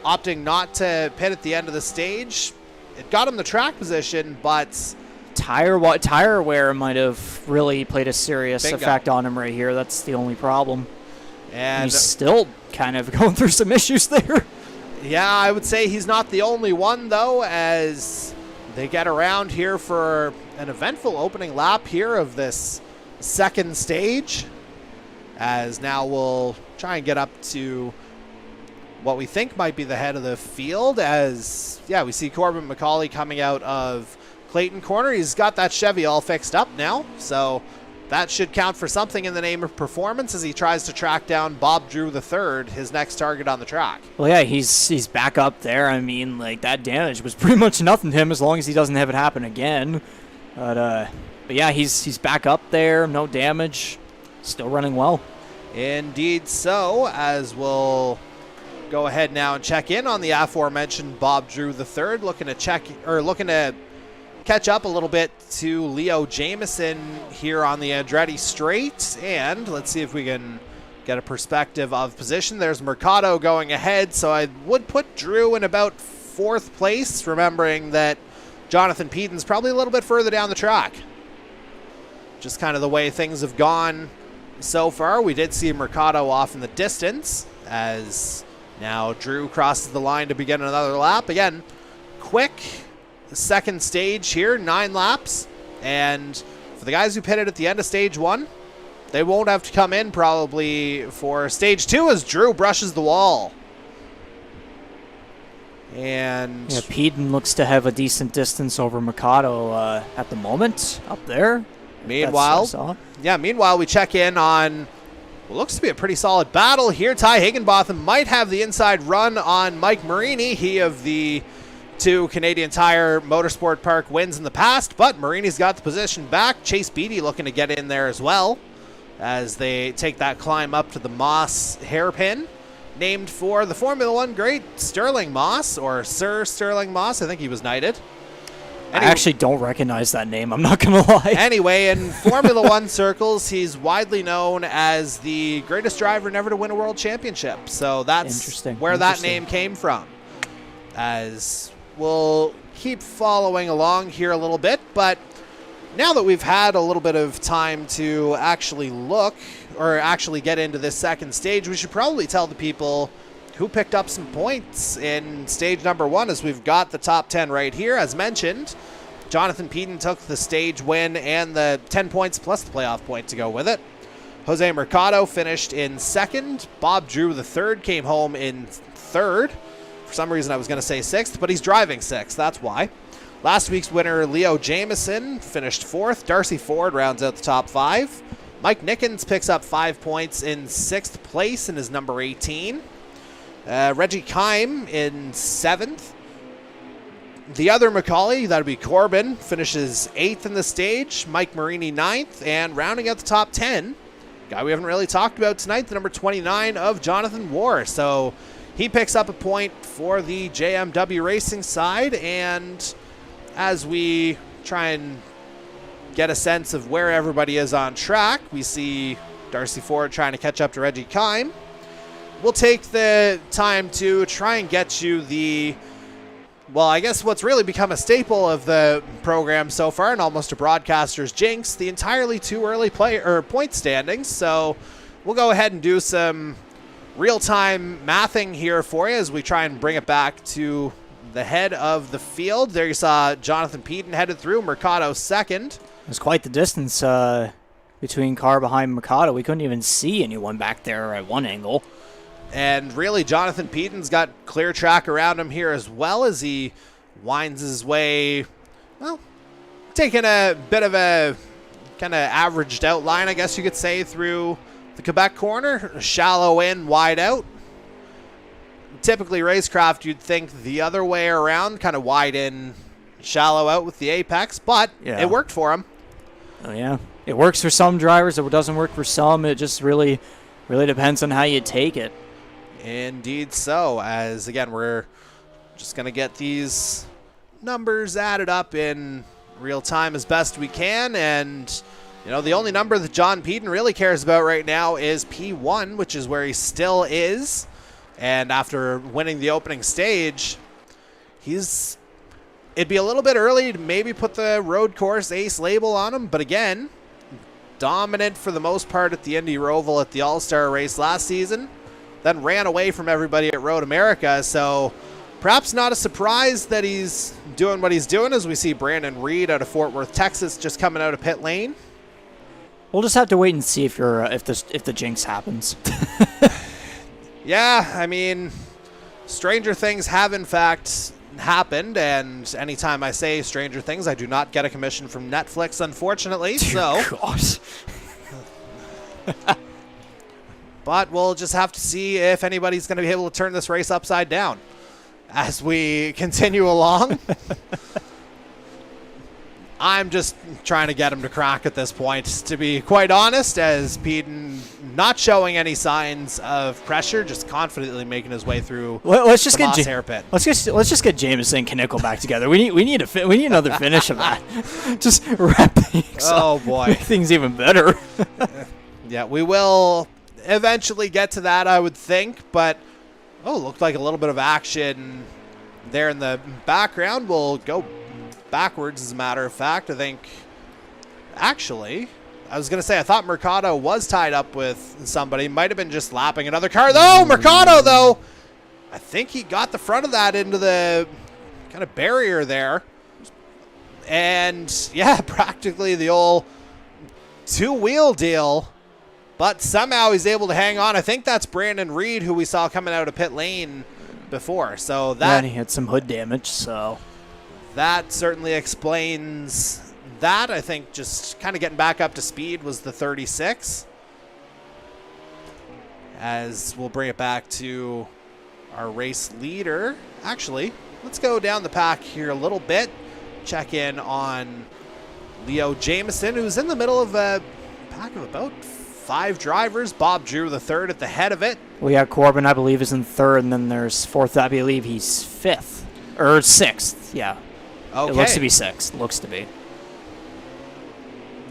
opting not to pit at the end of the stage, it got him the track position, but
Tire wear might have really played a serious effect on him right here. That's the only problem.
And
he's still kind of going through some issues there.
Yeah, I would say he's not the only one, though, as they get around here for an eventful opening lap here of this second stage. As now we'll try and get up to what we think might be the head of the field, as, yeah, we see Corbin McCauley coming out of Clayton Corner. He's got that Chevy all fixed up now, so that should count for something in the name of performance as he tries to track down Bob Drew III, his next target on the track.
Well, yeah, he's back up there. I mean, like, that damage was pretty much nothing to him as long as he doesn't have it happen again. But yeah, he's back up there, no damage, still running well.
Indeed so, as we'll go ahead now and check in on the aforementioned Bob Drew III, looking to catch up a little bit to Leo Jameson here on the Andretti Straight, and let's see if we can get a perspective of position. There's Mercado going ahead, so I would put Drew in about 4th place, remembering that Jonathan Pedon's probably a little bit further down the track. Just kind of the way things have gone so far. We did see Mercado off in the distance, as now Drew crosses the line to begin another lap. Again, quick second stage here, 9 laps, and for the guys who pitted at the end of stage 1, they won't have to come in probably for stage 2 as Drew brushes the wall. And
yeah, Pedon looks to have a decent distance over Mercado at the moment up there.
Meanwhile, we check in on what looks to be a pretty solid battle here. Ty Higginbotham might have the inside run on Mike Marini, he of the 2 Canadian Tire Motorsport Park wins in the past, but Marini's got the position back. Chase Beatty looking to get in there as well as they take that climb up to the Moss hairpin, named for the Formula One great Sterling Moss, or Sir Sterling Moss. I think he was knighted.
I actually don't recognize that name, I'm not going to lie.
Anyway, in Formula One circles, he's widely known as the greatest driver never to win a world championship. So that's where that name came from. As we'll keep following along here a little bit, but now that we've had a little bit of time to actually look or actually get into this second stage, we should probably tell the people who picked up some points in stage number 1, as we've got the top 10 right here. As mentioned, Jonathan Pedon took the stage win and the 10 points plus the playoff point to go with it. Jose Mercado finished in 2nd. Bob Drew III came home in 3rd. For some reason I was going to say 6th, but he's driving 6th, that's why. Last week's winner, Leo Jameson, finished 4th. Darcy Ford rounds out the top 5. Mike Nickens picks up 5 points in 6th place in his number 18. Reggie Kime in 7th. The other McCauley, that would be Corbin, finishes 8th in the stage. Mike Marini 9th. And rounding out the top 10, guy we haven't really talked about tonight, the number 29 of Jonathan War. So he picks up a point for the JMW Racing side. And as we try and get a sense of where everybody is on track, we see Darcy Ford trying to catch up to Reggie Kime. We'll take the time to try and get you the, well, I guess what's really become a staple of the program so far, and almost a broadcaster's jinx, the entirely too early point standings. So we'll go ahead and do some real-time mathing here for you as we try and bring it back to the head of the field. There you saw Jonathan Peden headed through, Mercado second.
It was quite the distance between car behind Mercado. We couldn't even see anyone back there at one angle.
And really, Jonathan Peden's got clear track around him here as well as he winds his way, well, taking a bit of a kind of averaged out line, I guess you could say, through the Quebec corner. Shallow in, wide out. Typically, racecraft, you'd think the other way around, kind of wide in, shallow out with the apex, but it worked for him.
Oh, yeah. It works for some drivers. It doesn't work for some. It just really depends on how you take it.
Indeed so, as again, we're just going to get these numbers added up in real time as best we can. And, you know, the only number that John Peden really cares about right now is P1, which is where he still is. And after winning the opening stage, it'd be a little bit early to maybe put the road course ace label on him. But again, dominant for the most part at the Indy Roval at the All-Star race last season. Then ran away from everybody at Road America, so perhaps not a surprise that he's doing what he's doing, as we see Brandon Reed out of Fort Worth, Texas, just coming out of pit lane.
We'll just have to wait and see if the jinx happens.
Yeah, I mean, stranger things have in fact happened, and anytime I say stranger things, I do not get a commission from Netflix, unfortunately.
Dear God.
But we'll just have to see if anybody's going to be able to turn this race upside down as we continue along. I'm just trying to get him to crack at this point, to be quite honest, as Peden not showing any signs of pressure, just confidently making his way through
let's just
the
get
Moss hairpin.
Let's just get Jameson and Knickel back together. We need another finish of that. Just wrap things up.
Oh boy,
Make things even better.
Yeah, we will eventually get to that, I would think, but looked like a little bit of action there in the background. We'll go backwards, as a matter of fact. I think, actually, I was going to say, I thought Mercado was tied up with somebody. Might have been just lapping another car. Though Mercado, though, I think he got the front of that into the kind of barrier there. And, yeah, practically the old two-wheel deal. But somehow he's able to hang on. I think that's Brandon Reed, who we saw coming out of pit lane before. So that,
and he had some hood damage, so
that certainly explains that. I think just kind of getting back up to speed was the 36. As we'll bring it back to our race leader. Actually, let's go down the pack here a little bit. Check in on Leo Jameson, who's in the middle of a pack of about 5 drivers. Bob Drew, the third, at the head of it.
Well, yeah, Corbin, I believe, is in third, and then there's fourth. I believe he's fifth. Or sixth, yeah.
Okay.
It looks to be sixth. Looks to be.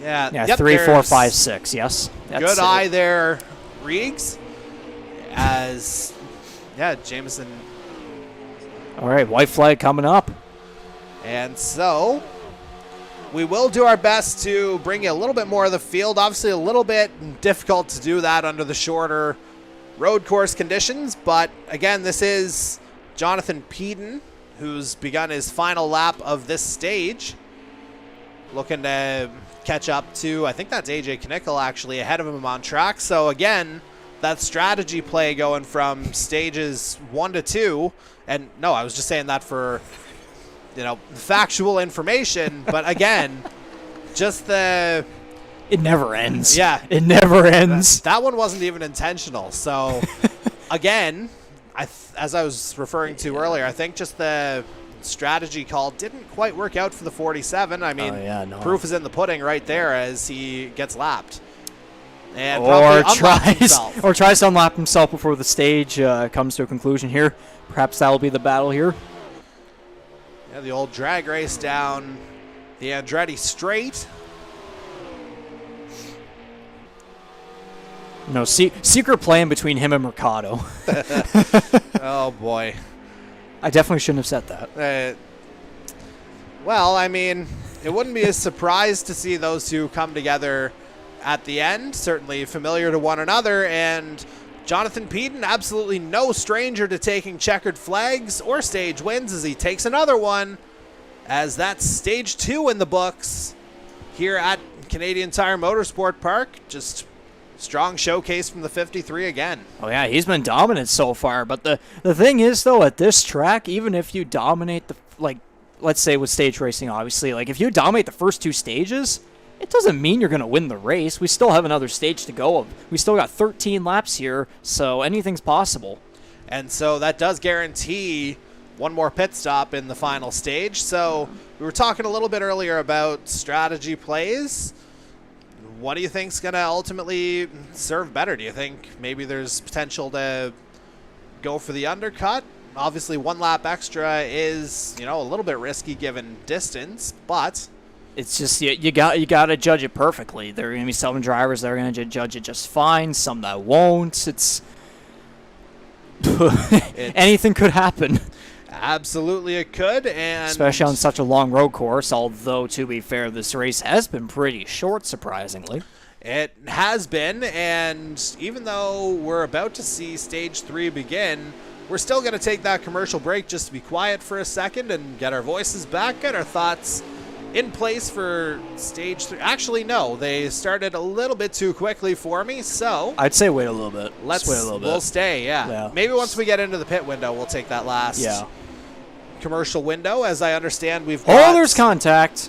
Yeah,
Yeah, 3, 4, 5, 6, yes. That's
good eye there, Reegs. As, yeah, Jameson.
All right, white flag coming up.
And so we will do our best to bring you a little bit more of the field. Obviously a little bit difficult to do that under the shorter road course conditions. But again, this is Jonathan Peden, who's begun his final lap of this stage. Looking to catch up to, I think that's AJ Knickel actually ahead of him on track. So again, that strategy play going from stages 1 to 2. And no, I was just saying that for, you know, factual information, but again, just the...
It never ends.
Yeah.
It never ends.
That one wasn't even intentional. So, again, as I was referring to earlier, I think just the strategy call didn't quite work out for the 47. I mean, proof is in the pudding right there as he gets lapped. And
tries to unlap himself before the stage comes to a conclusion here. Perhaps that'll be the battle here.
Yeah, the old drag race down the Andretti straight.
No, secret plan between him and Mercado.
Oh, boy.
I definitely shouldn't have said that.
Well, I mean, it wouldn't be a surprise to see those two come together at the end. Certainly familiar to one another. And Jonathan Peden, absolutely no stranger to taking checkered flags or stage wins as he takes another one, as that's stage 2 in the books here at Canadian Tire Motorsport Park. Just strong showcase from the 53 again.
Oh yeah, he's been dominant so far, but the thing is though, at this track, even if you dominate the, like, let's say with stage racing, obviously, like if you dominate the first 2 stages, it doesn't mean you're going to win the race. We still have another stage to go. We still got 13 laps here, so anything's possible.
And so that does guarantee one more pit stop in the final stage. So we were talking a little bit earlier about strategy plays. What do you think's going to ultimately serve better? Do you think maybe there's potential to go for the undercut? Obviously, 1 lap extra is, a little bit risky given distance, but
it's just you got to judge it perfectly. There are going to be some drivers that are going to judge it just fine, some that won't. It's anything could happen.
Absolutely it could, and
especially on such a long road course, although to be fair, this race has been pretty short, surprisingly.
It has been, and even though we're about to see stage 3 begin, we're still going to take that commercial break just to be quiet for a second and get our voices back, get our thoughts in place for stage 3. Actually, no, they started a little bit too quickly for me, so
I'd say wait a little bit.
Let's
wait a little bit.
We'll stay, yeah. Maybe once we get into the pit window, we'll take that last commercial window. As I understand, we've got
there's contact.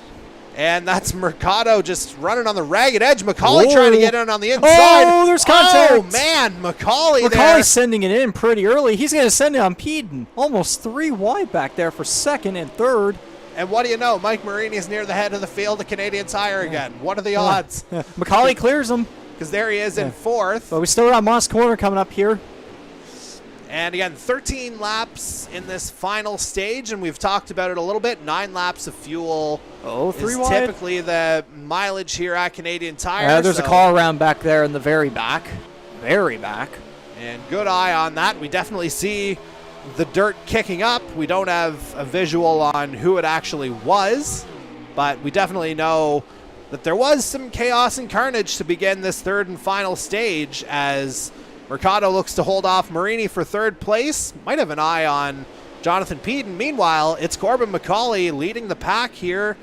And that's Mercado just running on the ragged edge. Macaulay trying to get in on the inside.
Oh, there's contact.
Oh, man, Macaulay's
sending it in pretty early. He's going to send it on Peden. Almost 3 wide back there for second and third.
And what do you know? Mike Marini is near the head of the field of Canadian Tire again. What are the odds?
Macaulay clears him.
Because there he is in 4th.
But we still got Moss Corner coming up here.
And again, 13 laps in this final stage, and we've talked about it a little bit. 9 laps of fuel is typically the mileage here at Canadian Tire.
There's a call around back there in the very back. Very back.
And good eye on that. We definitely see the dirt kicking up. We don't have a visual on who it actually was, but we definitely know that there was some chaos and carnage to begin this 3rd and final stage, as Mercado looks to hold off Marini for 3rd place. Might have an eye on Jonathan Peden. Meanwhile, it's Corbin Macaulay leading the pack here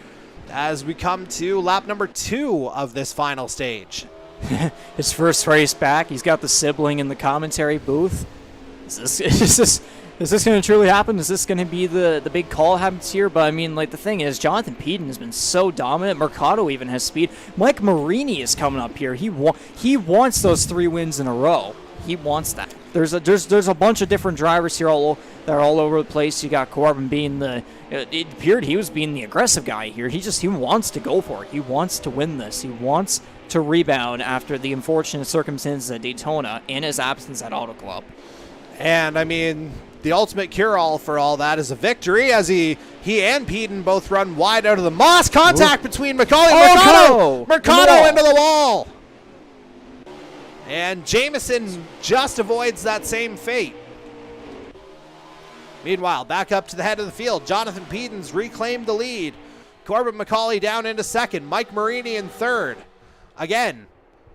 as we come to lap number 2 of this final stage.
His first race back. He's got the sibling in the commentary booth. Is this going to truly happen? Is this going to be the big call happens here? But I mean, like, the thing is, Jonathan Peden has been so dominant. Mercado even has speed. Mike Marini is coming up here. He wants those 3 wins in a row. He wants that. There's a bunch of different drivers here that are all over the place. You got Corbin being it appeared he was being the aggressive guy here. He wants to go for it. He wants to win this. He wants to rebound after the unfortunate circumstances at Daytona and his absence at Auto Club.
And I mean, the ultimate cure-all for all that is a victory, as he and Peden both run wide out of the Moss. Contact between Macaulay and Mercado into the wall. And Jameson just avoids that same fate. Meanwhile, back up to the head of the field, Jonathan Peden's reclaimed the lead. Corbin Macaulay down into 2nd. Mike Marini in 3rd. Again,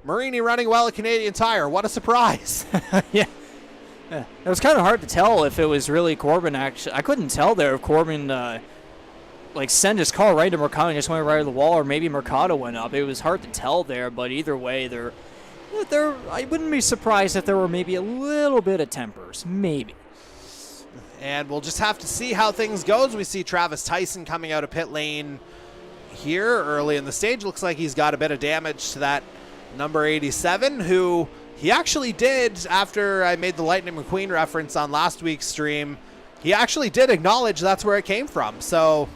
Marini running well at Canadian Tire. What a surprise.
Yeah. It was kind of hard to tell if it was really Corbin. Actually, I couldn't tell there if Corbin sent his car right to Mercado and just went right to the wall, or maybe Mercado went up. It was hard to tell there, but either way, I wouldn't be surprised if there were maybe a little bit of tempers, maybe.
And we'll just have to see how things goes. We see Travis Tyson coming out of pit lane here early in the stage. Looks like he's got a bit of damage to that number 87, who he actually did, after I made the Lightning McQueen reference on last week's stream, he actually did acknowledge that's where it came from. So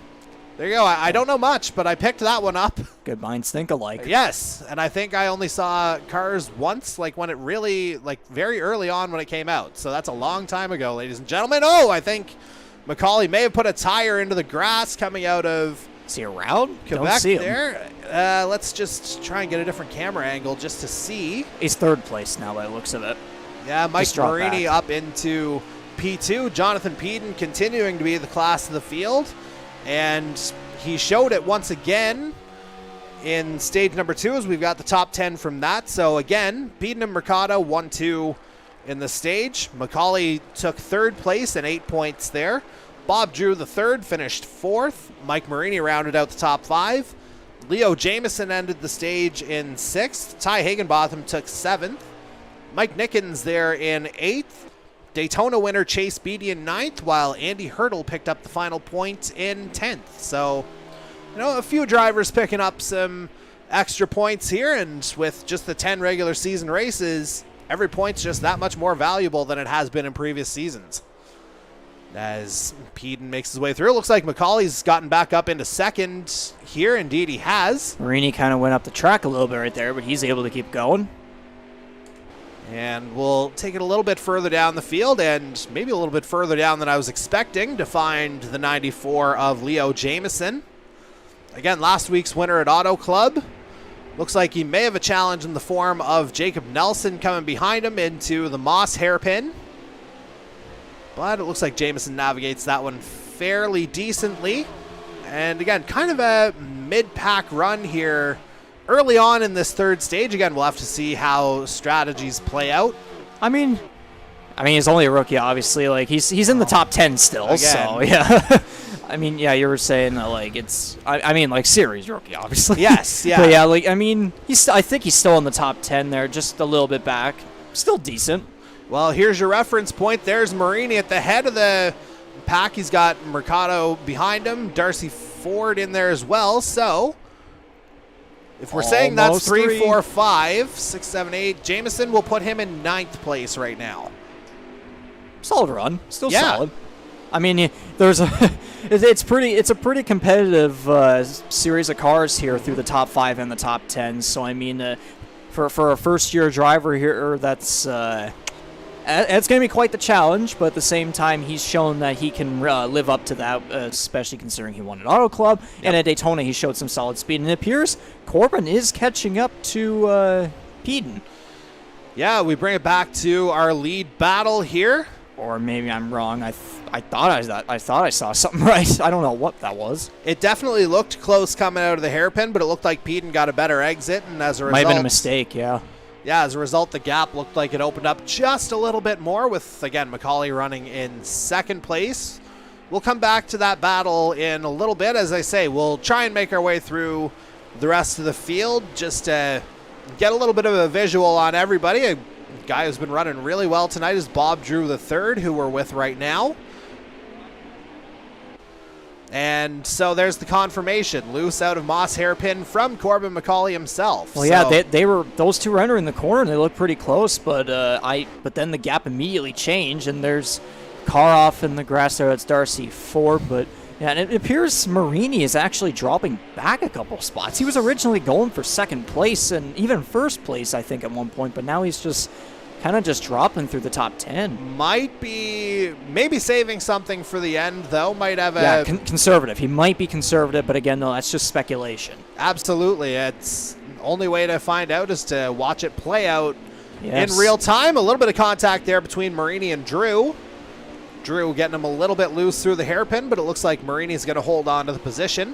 there you go. I don't know much, but I picked that one up.
Good minds think alike.
Yes, and I think I only saw Cars once, like when it really, like very early on when it came out. So that's a long time ago, ladies and gentlemen. Oh, I think Macaulay may have put a tire into the grass coming out of
Is he around?
Quebec.
Don't see him.
There. Let's just try and get a different camera angle just to see.
He's 3rd place now by the looks of it.
Yeah, Mike Marini up into P2. Jonathan Peden continuing to be the class of the field. And he showed it once again in stage number 2, as we've got the top 10 from that. So again, Peden and Mercado 1-2 in the stage. McCauley took third place and 8 points there. Bob Drew, the third, finished fourth. Mike Marini rounded out the top 5. Leo Jameson ended the stage in 6th. Ty Higginbotham took 7th. Mike Nickens there in 8th. Daytona winner Chase Beatty in 9th, while Andy Hurdle picked up the final point in 10th. So, a few drivers picking up some extra points here, and with just the 10 regular season races, every point's just that much more valuable than it has been in previous seasons. As Peden makes his way through, it looks like McCauley's gotten back up into second here. Indeed, he has.
Marini kind of went up the track a little bit right there, but he's able to keep going.
And we'll take it a little bit further down the field, and maybe a little bit further down than I was expecting, to find the 94 of Leo Jameson. Again, last week's winner at Auto Club. Looks like he may have a challenge in the form of Jacob Nelson coming behind him into the Moss hairpin. But it looks like Jameson navigates that one fairly decently. And again, kind of a mid-pack run here early on in this third stage. Again, we'll have to see how strategies play out.
I mean, he's only a rookie, obviously. Like, he's in the top 10 still,
Again.
So, yeah. I mean, yeah, you were saying that, like, it's... I mean, like, series rookie, obviously.
Yes, yeah.
But, yeah, like, I mean, I think he's still in the top 10 there, just a little bit back. Still decent.
Well, here's your reference point. There's Marini at the head of the pack. He's got Mercado behind him. Darcy Ford in there as well, so... If we're saying that's 3, 4, 5, 6, 7, 8, Jameson will put him in 9th place right now.
Solid run. Still
Yeah.
solid. I mean, there's it's a pretty competitive series of cars here through the top 5 and the top 10. So I mean, for a first-year driver here, that's it's going to be quite the challenge. But at the same time, he's shown that he can live up to that, especially considering he won an Auto Club. Yep. And at Daytona, he showed some solid speed. And it appears Corbin is catching up to Peden.
Yeah, we bring it back to our lead battle here.
Or maybe I'm wrong. I thought I saw something right. I don't know what that was.
It definitely looked close coming out of the hairpin, but it looked like Peden got a better exit, and as a result,
might have been a mistake. Yeah.
Yeah, as a result, the gap looked like it opened up just a little bit more, with, again, McCauley running in second place. We'll come back to that battle in a little bit. As I say, we'll try and make our way through the rest of the field just to get a little bit of a visual on everybody. A guy who's been running really well tonight is Bob Drew the third, who we're with right now. And so there's the confirmation. Loose out of Moss hairpin from Corbin McCauley himself.
Well, yeah, they were, those two were entering the corner and they looked pretty close, but then the gap immediately changed and there's car off in the grass there. That's Darcy Ford, but yeah, and it appears Marini is actually dropping back a couple spots. He was originally going for second place and even first place, I think, at one point, but now he's just kind of just dropping through the top 10.
Might be maybe saving something for the end, though. Might have a...
Yeah, conservative. He might be conservative, but again, though, that's just speculation.
Absolutely. It's the only way to find out is to watch it play out
Yes.
in real time. A little bit of contact there between Marini and Drew. Drew getting him a little bit loose through the hairpin, but it looks like Marini's going to hold on to the position.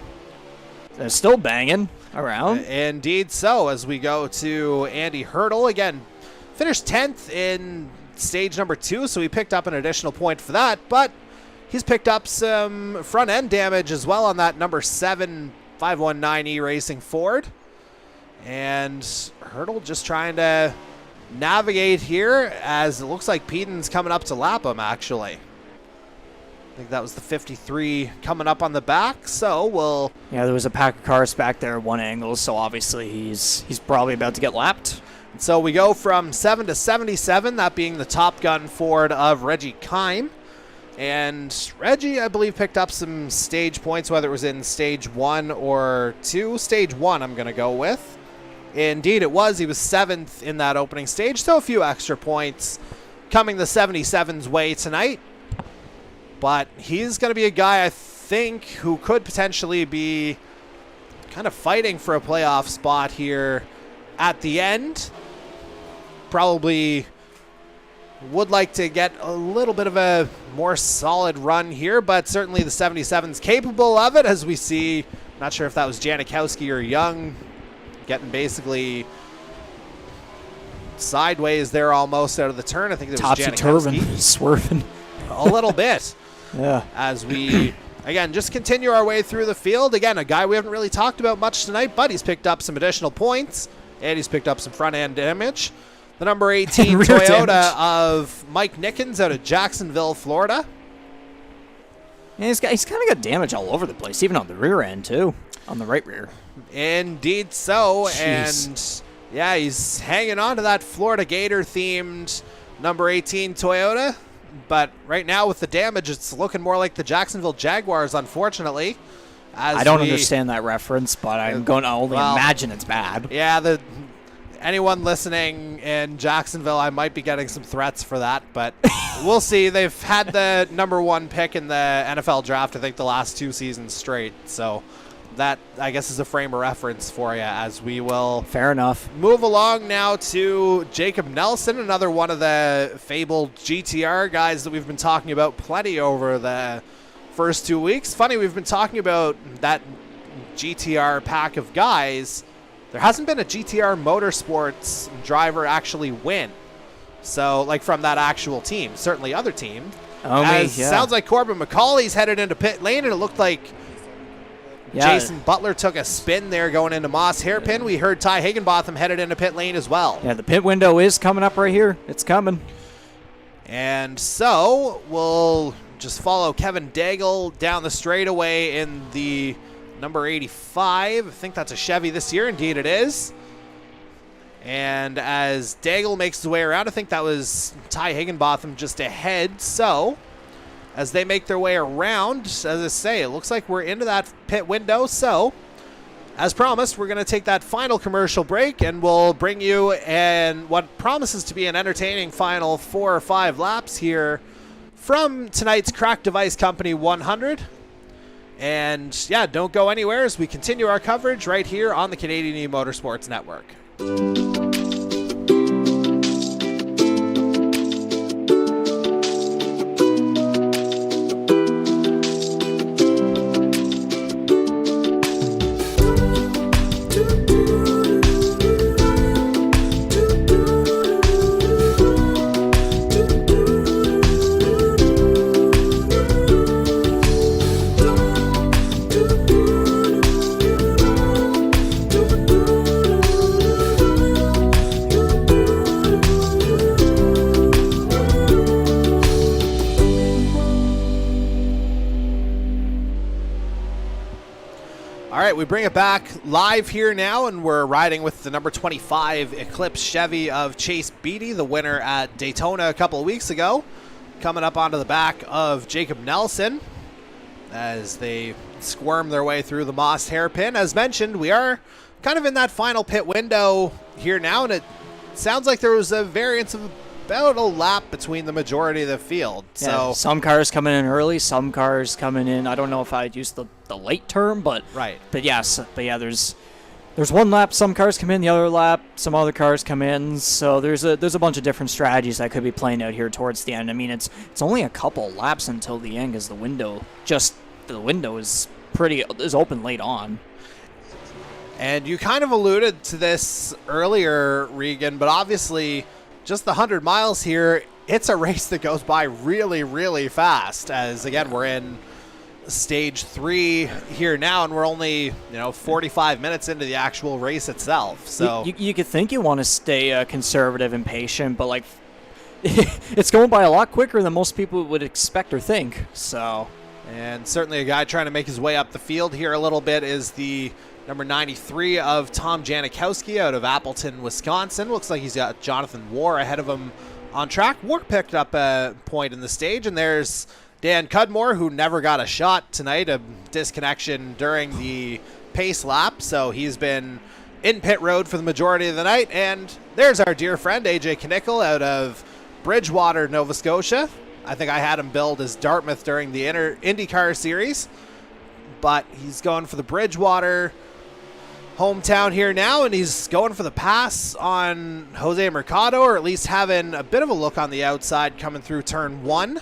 They're still banging around.
Indeed so, as we go to Andy Hurdle. Again, finished 10th in stage number 2, so he picked up an additional point for that, but he's picked up some front end damage as well on that number 7 519E Racing Ford. And Hurdle just trying to navigate here, as it looks like Peden's coming up to lap him, actually. I think that was the 53 coming up on the back, so we'll...
Yeah, there was a pack of cars back there at one angle, so obviously he's probably about to get lapped.
So we go from 7 to 77, that being the Top Gun Ford of Reggie Kime. And Reggie, I believe, picked up some stage points, whether it was in stage 1 or 2. Stage 1, I'm going to go with. Indeed, it was. He was 7th in that opening stage, so a few extra points coming the 77's way tonight. But he's going to be a guy, I think, who could potentially be kind of fighting for a playoff spot here at the end. Probably would like to get a little bit of a more solid run here, but certainly the 77's capable of it, as we see. Not sure if that was Janikowski or Young getting basically sideways there almost out of the turn. I think it was
Topsy-turvy, swerving.
A little bit.
Yeah.
As we, again, just continue our way through the field. Again, a guy we haven't really talked about much tonight, but he's picked up some additional points, and he's picked up some front-end damage. The number 18 Toyota
damage
of Mike Nickens out of Jacksonville, Florida.
Yeah, he's kind of got damage all over the place, even on the rear end, too. On the right rear.
Indeed so.
Jeez.
And, yeah, he's hanging on to that Florida Gator-themed number 18 Toyota. But right now with the damage, it's looking more like the Jacksonville Jaguars, unfortunately.
I don't understand that reference, but I'm going to only imagine it's bad.
Yeah, anyone listening in Jacksonville, I might be getting some threats for that, but we'll see. They've had the number 1 pick in the NFL draft, I think, the last 2 seasons straight. So that, I guess, is a frame of reference for you as we will
Fair enough.
move along now to Jacob Nelson, another one of the fabled GTR guys that we've been talking about plenty over the first 2 weeks. Funny, we've been talking about that GTR pack of guys. There hasn't been a GTR Motorsports driver actually win. So, like, from that actual team. Certainly other team. Sounds like Corbin McCauley's headed into pit lane, and it looked like Jason Butler took a spin there going into Moss Hairpin. We heard Ty Higginbotham headed into pit lane as well.
Yeah, the pit window is coming up right here. It's coming.
And so we'll just follow Kevin Daigle down the straightaway in the number 85. I think that's a Chevy this year. Indeed it is. And as Daigle makes his way around, I think that was Ty Higginbotham just ahead. So as they make their way around, as I say, it looks like we're into that pit window. So as promised, we're going to take that final commercial break, and we'll bring you and what promises to be an entertaining final 4 or 5 laps here from tonight's Crack Device Company 100. And yeah, don't go anywhere as we continue our coverage right here on the Canadian E-Motorsports Network. We bring it back live here now, and we're riding with the number 25 Eclipse Chevy of Chase Beatty, the winner at Daytona a couple of weeks ago, coming up onto the back of Jacob Nelson as they squirm their way through the Moss Hairpin. As mentioned, we are kind of in that final pit window here now, and it sounds like there was a variance of about a lap between the majority of the field.
Yeah,
so
some cars coming in early, some cars coming in. I don't know if I'd use the late term, but
right.
But yes, there's one lap, some cars come in, the other lap, some other cars come in. So there's a bunch of different strategies that could be playing out here towards the end. I mean, it's only a couple laps until the end, because the window is open late on.
And you kind of alluded to this earlier, Regan, but obviously just the 100 miles here, it's a race that goes by really, really fast. As, again, we're in stage 3 here now, and we're only 45 minutes into the actual race itself. So
you could think you want to stay conservative and patient, but it's going by a lot quicker than most people would expect or think. So,
and certainly a guy trying to make his way up the field here a little bit is the number 93 of Tom Janikowski out of Appleton, Wisconsin. Looks like he's got Jonathan War ahead of him on track. War picked up a point in the stage, and there's Dan Cudmore, who never got a shot tonight, a disconnection during the pace lap. So he's been in pit road for the majority of the night. And there's our dear friend, AJ Knickel, out of Bridgewater, Nova Scotia. I think I had him billed as Dartmouth during the IndyCar series, but he's going for the Bridgewater hometown here now, and he's going for the pass on Jose Mercado, or at least having a bit of a look on the outside coming through turn 1.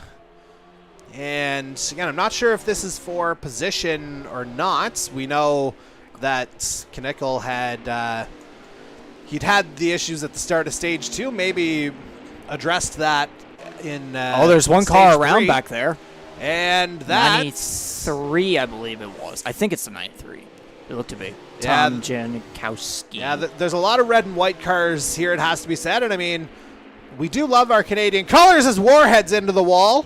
And again, I'm not sure if this is for position or not. We know that Knickel had he'd had the issues at the start of stage 2, maybe addressed that in
there's one
stage
car around
3.
back there.
And that's
93, I believe it was. I think it's the 93. It looked to be.
Yeah,
Tom Janikowski.
Yeah, there's a lot of red and white cars here, it has to be said. And I mean, we do love our Canadian colors as Warhead's into the wall.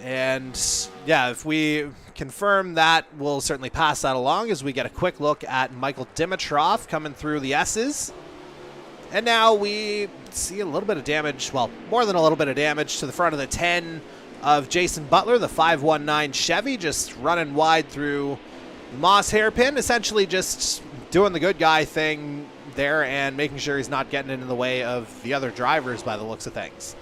And yeah, if we confirm that, we'll certainly pass that along as we get a quick look at Michael Dimitrov coming through the S's. And now we see a little bit of damage, well, more than a little bit of damage to the front of the 10 of Jason Butler, the 519 Chevy, just running wide through the Moss hairpin, essentially just doing the good guy thing there and making sure he's not getting in the way of the other drivers by the looks of things.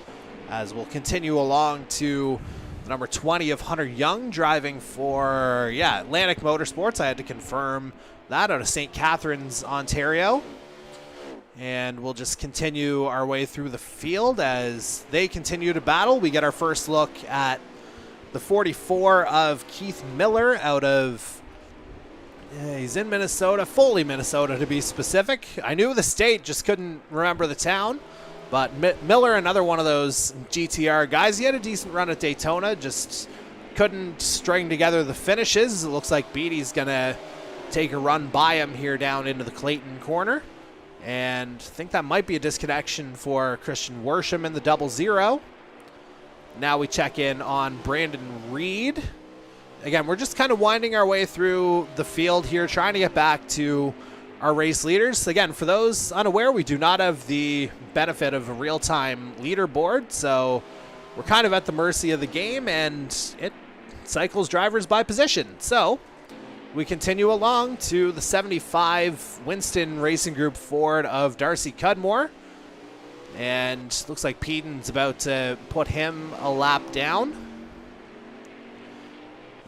As we'll continue along to the number 20 of Hunter Young driving for, Atlantic Motorsports. I had to confirm that out of St. Catharines, Ontario. And we'll just continue our way through the field as they continue to battle. We get our first look at the 44 of Keith Miller out of, he's in Minnesota, Foley, Minnesota to be specific. I knew the state, just couldn't remember the town. But Miller, another one of those GTR guys. He had a decent run at Daytona, just couldn't string together the finishes. It looks like Beatty's going to take a run by him here down into the Clayton corner. And I think that might be a disconnection for Christian Worsham in the 00. Now we check in on Brandon Reed. Again, we're just kind of winding our way through the field here, trying to get back to our race leaders. Again, for those unaware, we do not have the benefit of a real-time leaderboard, so we're kind of at the mercy of the game, and it cycles drivers by position. So we continue along to the 75 Winston Racing Group Ford of Darcy Cudmore. And looks like Pedon's about to put him a lap down.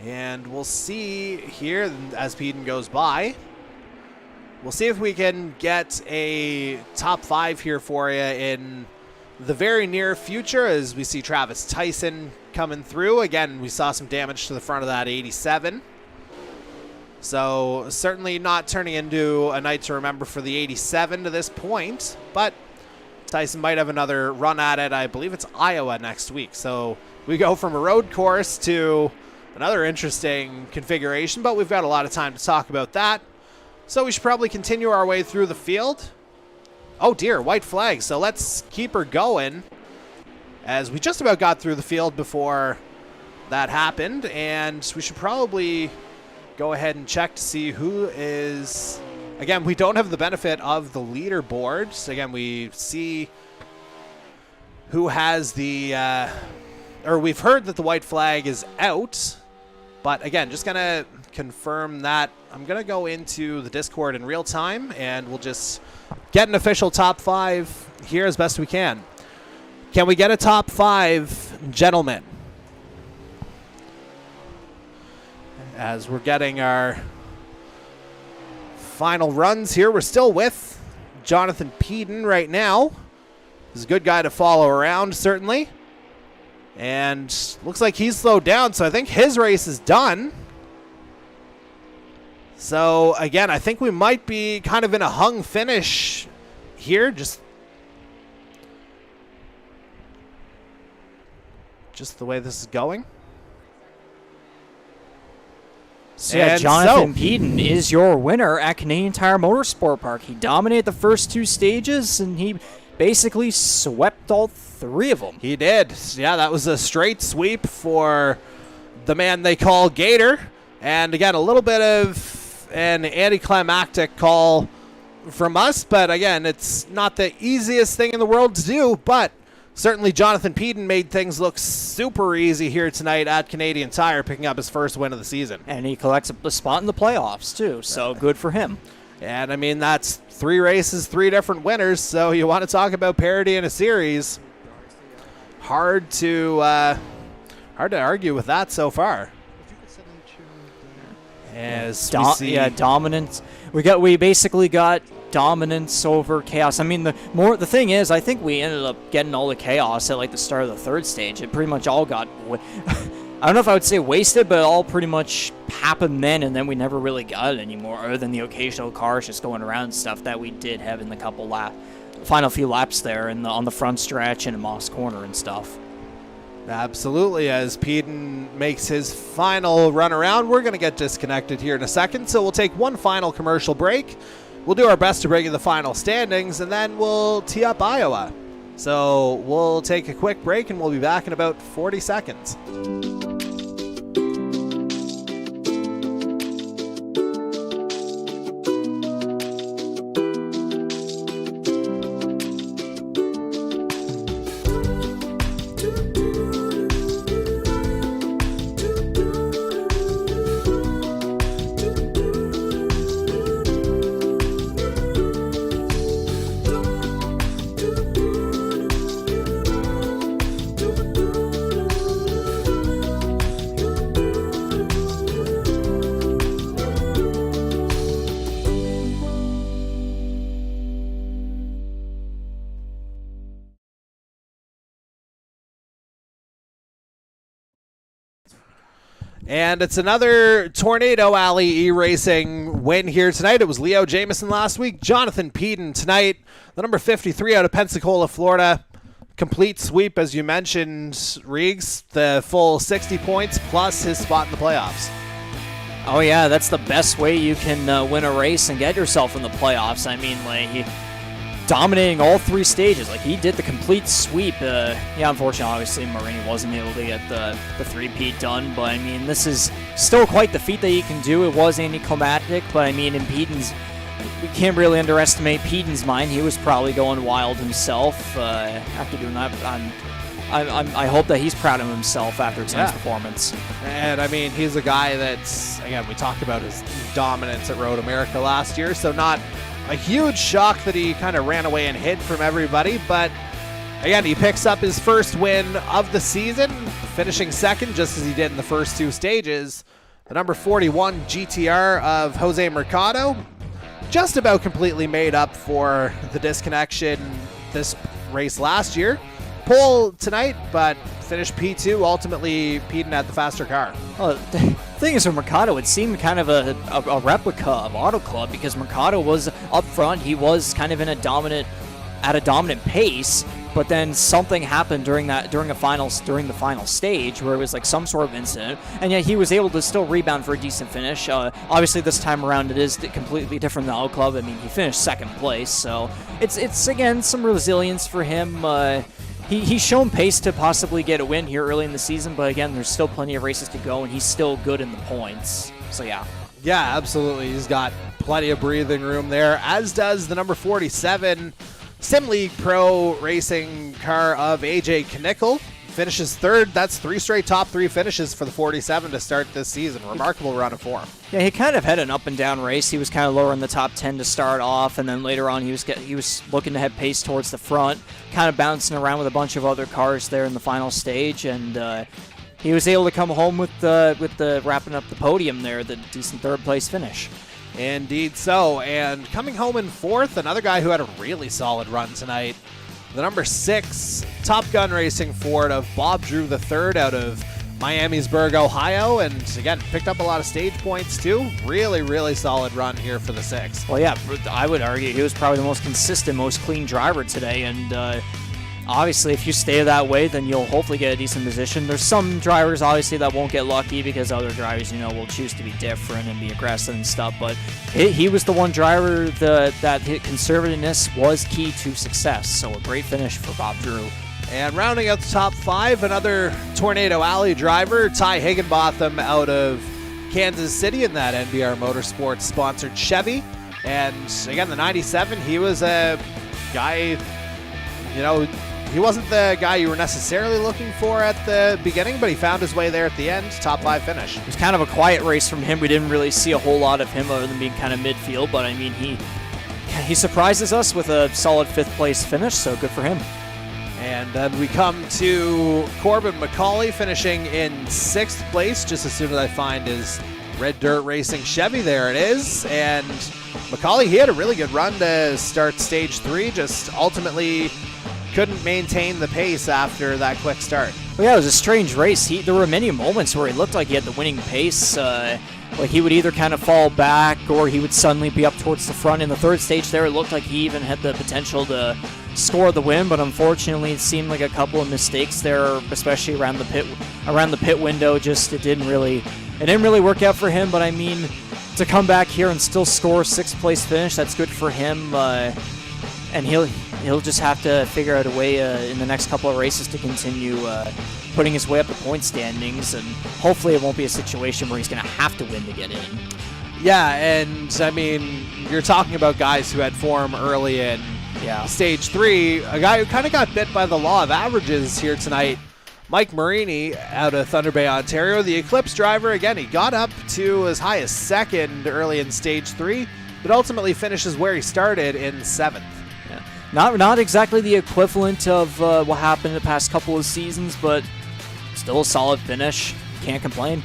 And we'll see here as Pedon goes by. We'll see if we can get a top 5 here for you in the very near future as we see Travis Tyson coming through. Again, we saw some damage to the front of that 87. So certainly not turning into a night to remember for the 87 to this point, but Tyson might have another run at it. I believe it's Iowa next week. So we go from a road course to another interesting configuration, but we've got a lot of time to talk about that. So we should probably continue our way through the field. Oh dear, white flag. So let's keep her going as we just about got through the field before that happened. And we should probably go ahead and check to see who is, again, we don't have the benefit of the leaderboards. Again, we see who has the, or we've heard that the white flag is out, but again, just gonna confirm that. I'm gonna go into the Discord in real time and we'll just get an official top 5 here as best we can. Can we get a top 5, gentlemen? As we're getting our final runs here, we're still with Jonathan Pedon right now. He's a good guy to follow around, certainly. And looks like he's slowed down, so I think his race is done. So, again, I think we might be kind of in a hung finish here. Just the way this is going.
So yeah, Jonathan Pedon is your winner at Canadian Tire Motorsport Park. He dominated the first 2 stages, and he basically swept all 3 of them.
He did. Yeah, that was a straight sweep for the man they call Gator. And again, a little bit of an anticlimactic call from us, but again, it's not the easiest thing in the world to do, but certainly Jonathan Pedon made things look super easy here tonight at Canadian Tire, picking up his first win of the season.
And he collects a spot in the playoffs, too, so good for him.
And, I mean, that's 3 races, 3 different winners, so you want to talk about parity in a series. Hard to argue with that so far. As we see,
dominance. We basically got dominance over chaos. I mean, the thing is, I think we ended up getting all the chaos at like the start of the 3rd stage. It pretty much all got I don't know if I would say wasted, but it all pretty much happened then, and then we never really got it anymore, other than the occasional cars just going around and stuff that we did have in the final few laps there on the front stretch and in Moss Corner and stuff.
Absolutely. As Peden makes his final run around, we're going to get disconnected here in a second, so we'll take one final commercial break. We'll do our best to bring you the final standings, and then we'll tee up Iowa. So we'll take a quick break, and we'll be back in about 40 seconds. And it's another Tornado Alley E-Racing win here tonight. It was Leo Jamieson last week. Jonathan Peden tonight, the number 53 out of Pensacola, Florida. Complete sweep, as you mentioned, Riggs. The full 60 points plus his spot in the playoffs.
Oh, yeah, that's the best way you can win a race and get yourself in the playoffs. I mean, like, he dominating all three stages. Like, he did the complete sweep. Unfortunately, obviously, Marini wasn't able to get the three-peat done, but, I mean, this is still quite the feat that he can do. It was anticlimactic, but, I mean, in Peden's, we can't really underestimate Peden's mind. He was probably going wild himself after doing that. I hope that he's proud of himself after tonight's performance.
And, I mean, he's a guy that's, again, we talked about his dominance at Road America last year, so not a huge shock that he kind of ran away and hid from everybody, but again, he picks up his first win of the season, finishing second just as he did in the first two stages. The number 41 GTR of Jose Mercado just about completely made up for the disconnection this race last year. Pole tonight, but finished P2. Ultimately, Peden had the faster car.
Well, the thing is, with Mercado, it seemed kind of a replica of Auto Club because Mercado was up front. He was kind of at a dominant pace, but then something happened during the final stage where it was like some sort of incident, and yet he was able to still rebound for a decent finish. Obviously, this time around it is completely different than Auto Club. I mean, he finished second place, so it's again some resilience for him. He's shown pace to possibly get a win here early in the season, but again, there's still plenty of races to go, and he's still good in the points. So, yeah.
Yeah, absolutely. He's got plenty of breathing room there, as does the number 47 Sim League Pro racing car of AJ Knickel. Finishes third. That's three straight top three finishes for the 47 to start this season. Remarkable run of form.
Yeah, he kind of had an up and down race. He was kind of lower in the top 10 to start off, and then later on he was looking to have pace towards the front, kind of bouncing around with a bunch of other cars there in the final stage, and he was able to come home with the wrapping up the podium there, the decent third place finish.
Indeed so, and coming home in fourth, another guy who had a really solid run tonight. The number 6 Top Gun Racing Ford of Bob Drew III out of Miamisburg, Ohio, and again, picked up a lot of stage points too. Really, really solid run here for the 6.
Well, yeah, I would argue he was probably the most consistent, most clean driver today, and obviously if you stay that way, then you'll hopefully get a decent position. There's some drivers, obviously, that won't get lucky because other drivers, will choose to be different and be aggressive and stuff, but he was the one driver that conservativeness was key to success, so a great finish for Bob Drew.
And rounding out the top 5, another Tornado Alley driver, Ty Higginbotham out of Kansas City in that NBR Motorsports sponsored Chevy. And again, the 97, he was a guy, he wasn't the guy you were necessarily looking for at the beginning, but he found his way there at the end, top 5 finish.
It was kind of a quiet race from him. We didn't really see a whole lot of him other than being kind of midfield, but I mean, he surprises us with a solid 5th place finish, so good for him.
And then we come to Corbin McCauley finishing in 6th place, just as soon as I find his Red Dirt Racing Chevy. There it is. And McCauley, he had a really good run to start stage 3, just ultimately couldn't maintain the pace after that quick start.
Well, yeah, it was a strange race. There were many moments where he looked like he had the winning pace. Like he would either kind of fall back or he would suddenly be up towards the front. In the third stage there, it looked like he even had the potential to score the win, but unfortunately it seemed like a couple of mistakes there, especially around the pit window. Just it didn't really work out for him. But I mean, to come back here and still score 6th place finish, that's good for him. And he'll just have to figure out a way in the next couple of races to continue putting his way up the point standings, and hopefully it won't be a situation where he's going to have to win to get in.
Yeah, and I mean, you're talking about guys who had form early in Stage 3. A guy who kind of got bit by the law of averages here tonight, Mike Marini out of Thunder Bay, Ontario. The Eclipse driver, again, he got up to as high as 2nd early in Stage 3, but ultimately finishes where he started in 7th.
Yeah. Not exactly the equivalent of what happened in the past couple of seasons, but still a solid finish. Can't complain.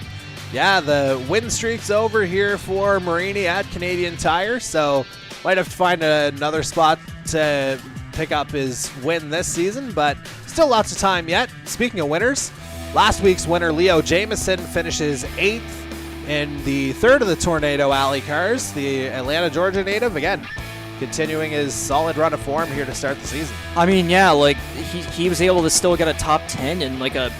Yeah, the win streak's over here for Marini at Canadian Tire, so might have to find another spot to pick up his win this season, but still lots of time yet. Speaking of winners, last week's winner, Leo Jameson, finishes 8th in the 3rd of the Tornado Alley cars. The Atlanta, Georgia native, again, continuing his solid run of form here to start the season.
I mean, yeah, like he was able to still get a top 10 in like a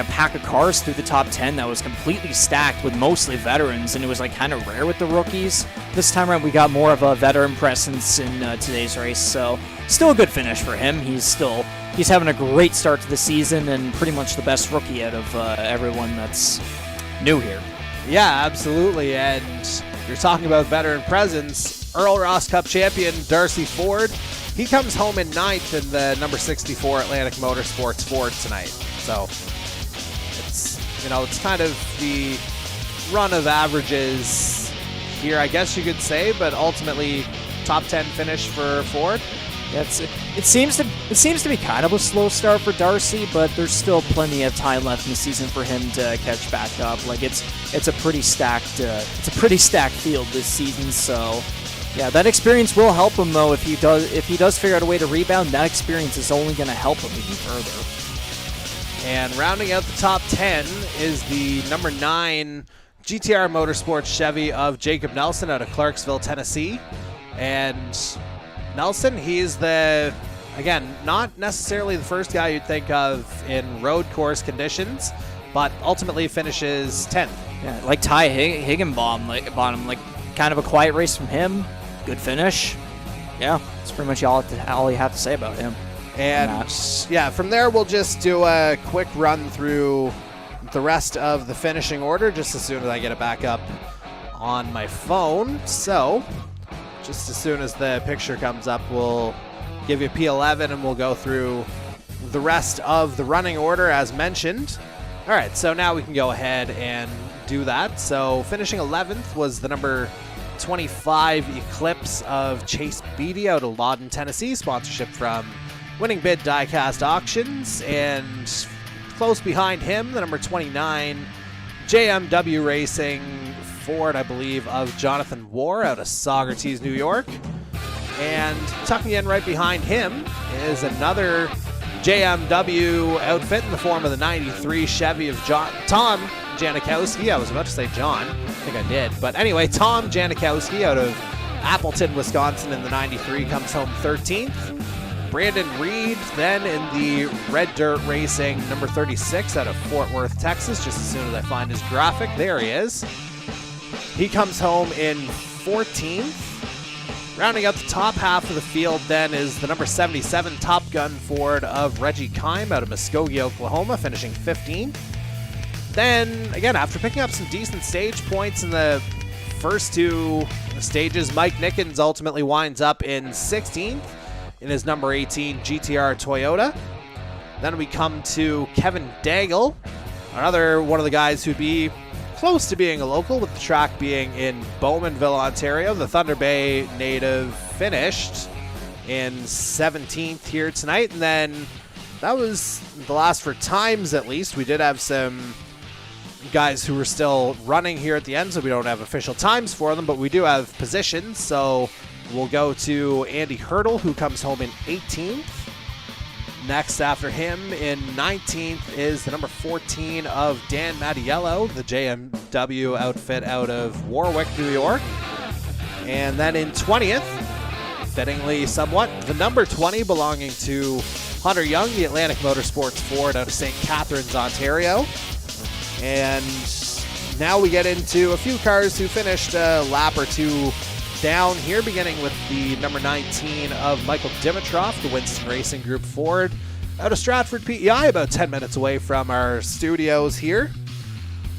pack of cars through the top 10 that was completely stacked with mostly veterans, and it was like kind of rare with the rookies. This time around we got more of a veteran presence in today's race, so still a good finish for him. He's having a great start to the season and pretty much the best rookie out of everyone that's new here.
Yeah, absolutely, and you're talking about veteran presence. Earl Ross Cup champion Darcy Ford, he comes home in 9th in the number 64 Atlantic Motorsports Ford tonight. So it's kind of the run of averages here, I guess you could say, but ultimately top 10 finish for Ford.
Yeah, it seems to be kind of a slow start for Darcy, but there's still plenty of time left in the season for him to catch back up. Like it's a pretty stacked field this season, so yeah, that experience will help him though. If he does figure out a way to rebound, that experience is only going to help him even further.
And rounding out the top 10 is the number 9 GTR Motorsports Chevy of Jacob Nelson out of Clarksville, Tennessee. And Nelson, he's not necessarily the first guy you'd think of in road course conditions, but ultimately finishes 10th.
Yeah, like Ty Higginbottom, kind of a quiet race from him. Good finish. Yeah, that's pretty much all you have to say about him.
And yeah, from there we'll just do a quick run through the rest of the finishing order just as soon as I get it back up on my phone. So just as soon as the picture comes up, we'll give you P11 and we'll go through the rest of the running order as mentioned. All right, so now we can go ahead and do that. So finishing 11th was the number 25 Eclipse of Chase Beatty out of Lawton, Tennessee, sponsorship from Winning Bid Diecast Auctions. And close behind him, the number 29 JMW Racing Ford, I believe, of Jonathan War out of Saugerties, New York. And tucking in right behind him is another JMW outfit in the form of the 93 Chevy of Tom Janikowski. I was about to say John. I think I did. But anyway, Tom Janikowski out of Appleton, Wisconsin in the 93 comes home 13th. Brandon Reed then in the Red Dirt Racing number 36 out of Fort Worth, Texas. Just as soon as I find his graphic, there he is. He comes home in 14th. Rounding out the top half of the field then is the number 77 Top Gun Ford of Reggie Kime out of Muskogee, Oklahoma, finishing 15th. Then, again, after picking up some decent stage points in the first two stages, Mike Nickens ultimately winds up in 16th in his number 18 GTR Toyota. Then we come to Kevin Daigle, another one of the guys who'd be close to being a local, with the track being in Bowmanville, Ontario. The Thunder Bay native finished in 17th here tonight. And then that was the last for times, at least. We did have some guys who were still running here at the end, so we don't have official times for them, but we do have positions. So we'll go to Andy Hurdle, who comes home in 18th. Next after him in 19th is the number 14 of Dan Mattiello, the JMW outfit out of Warwick, New York. And then in 20th, fittingly somewhat, the number 20 belonging to Hunter Young, the Atlantic Motorsports Ford out of St. Catharines, Ontario. And now we get into a few cars who finished a lap or two down here, beginning with the number 19 of Michael Dimitrov, the Winston Racing Group Ford, out of Stratford, PEI, about 10 minutes away from our studios here.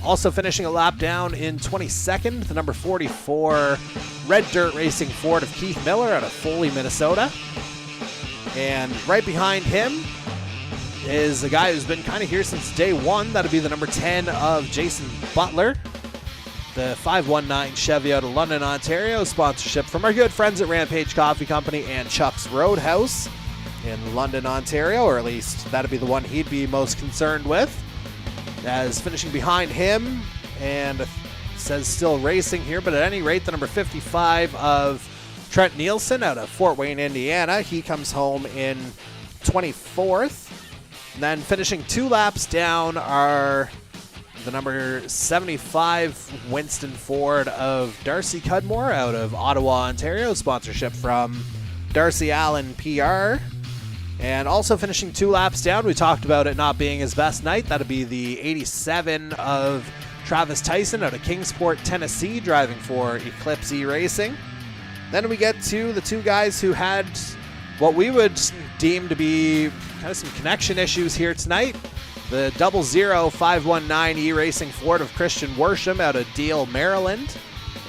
Also finishing a lap down in 22nd, the number 44 Red Dirt Racing Ford of Keith Miller out of Foley, Minnesota. And right behind him is a guy who's been kind of here since day one. That'll be the number 10 of Jason Butler, the 519 Chevy out of London, Ontario. Sponsorship from our good friends at Rampage Coffee Company and Chuck's Roadhouse in London, Ontario, or at least that'd be the one he'd be most concerned with. As finishing behind him, and it says still racing here, but at any rate, the number 55 of Trent Nielsen out of Fort Wayne, Indiana. He comes home in 24th. And then finishing 2 laps down are the number 75 Winston Ford of Darcy Cudmore out of Ottawa, Ontario. Sponsorship from Darcy Allen PR. And also finishing 2 laps down, we talked about it not being his best night. That'll be the 87 of Travis Tyson out of Kingsport, Tennessee, driving for Eclipse E-Racing. Then we get to the 2 guys who had what we would deem to be kind of some connection issues here tonight. The 00519 E-Racing Ford of Christian Worsham out of Deal, Maryland.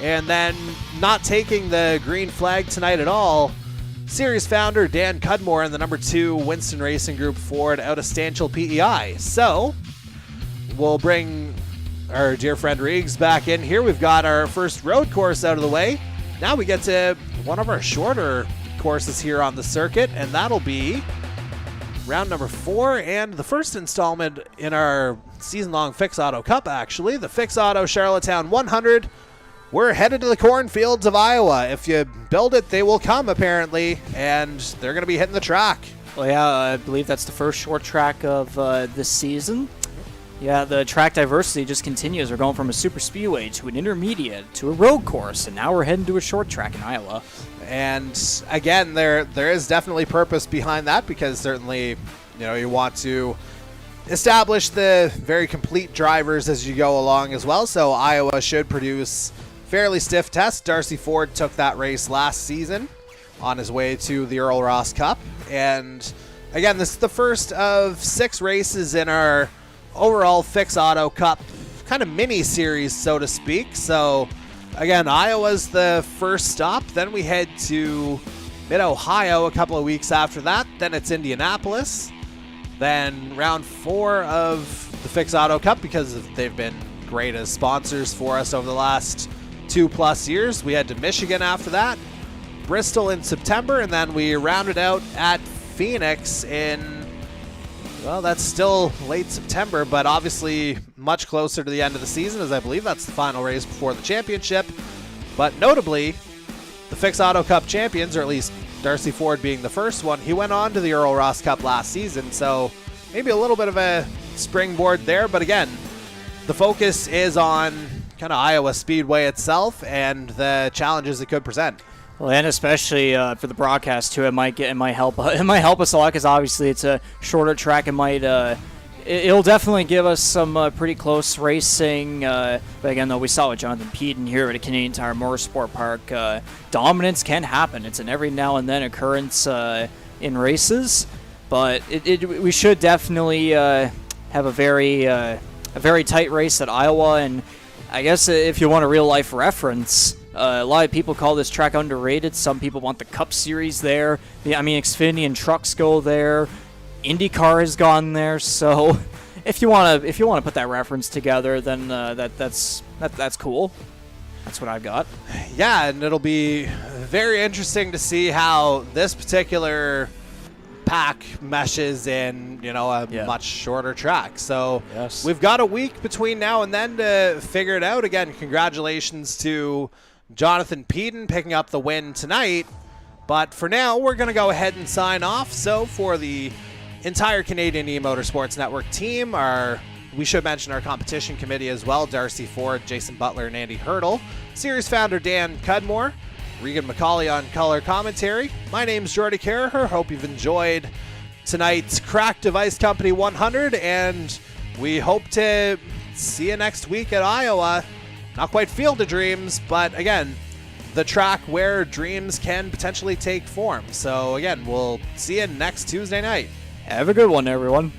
And then not taking the green flag tonight at all, series founder Dan Cudmore and the number 2 Winston Racing Group Ford out of Stanchel, PEI. So we'll bring our dear friend Riggs back in here. We've got our first road course out of the way. Now we get to one of our shorter courses here on the circuit, and that'll be round number 4 and the first installment in our season-long Fix Auto Cup, actually. The Fix Auto Charlottetown 100. We're headed to the cornfields of Iowa. If you build it, they will come, apparently, and they're going to be hitting the track.
Well, yeah, I believe that's the first short track of this season. Yeah, the track diversity just continues. We're going from a super speedway to an intermediate to a road course, and now we're heading to a short track in Iowa.
And again, there is definitely purpose behind that, because certainly, you want to establish the very complete drivers as you go along as well. So Iowa should produce fairly stiff tests. Darcy Ford took that race last season on his way to the Earl Ross Cup. And again, this is the first of 6 races in our overall Fix Auto Cup kind of mini series, so to speak. So again, Iowa's the first stop. Then we head to Mid-Ohio a couple of weeks after that. Then it's Indianapolis. Then round 4 of the Fix Auto Cup, because they've been great as sponsors for us over the last 2+ years. We head to Michigan after that, Bristol in September, and then we rounded out at Phoenix in, well, that's still late September, but obviously much closer to the end of the season, as I believe that's the final race before the championship. But notably, the Fix Auto Cup champions, or at least Darcy Ford being the first one, he went on to the Earl Ross Cup last season, so maybe a little bit of a springboard there. But again, the focus is on kind of Iowa Speedway itself and the challenges it could present.
Well, and especially for the broadcast too, it might help us a lot, because obviously it's a shorter track. It'll definitely give us some pretty close racing. But again, though, we saw with Jonathan Peden here at a Canadian Tire Motorsport Park, dominance can happen. It's an every now and then occurrence in races, but we should definitely have a very tight race at Iowa. And I guess if you want a real life reference, a lot of people call this track underrated. Some people want the Cup Series there. Xfinity and trucks go there. IndyCar has gone there. So if you want to put that reference together, then that's cool. That's what I've got.
Yeah, and it'll be very interesting to see how this particular pack meshes in, a much shorter track. So
yes,
we've got a week between now and then to figure it out. Again, congratulations to Jonathan Peden picking up the win tonight. But for now, we're going to go ahead and sign off. So for the entire Canadian E-Motorsports Network team. We should mention our competition committee as well: Darcy Ford, Jason Butler, and Andy Hurdle. Series founder Dan Cudmore, Regan McCauley on color commentary. My name's Jordy Carraher. Hope you've enjoyed tonight's Cracked Device Company 100, and we hope to see you next week at Iowa. Not quite Field of Dreams, but again, the track where dreams can potentially take form. So again, we'll see you next Tuesday night.
Have a good one, everyone.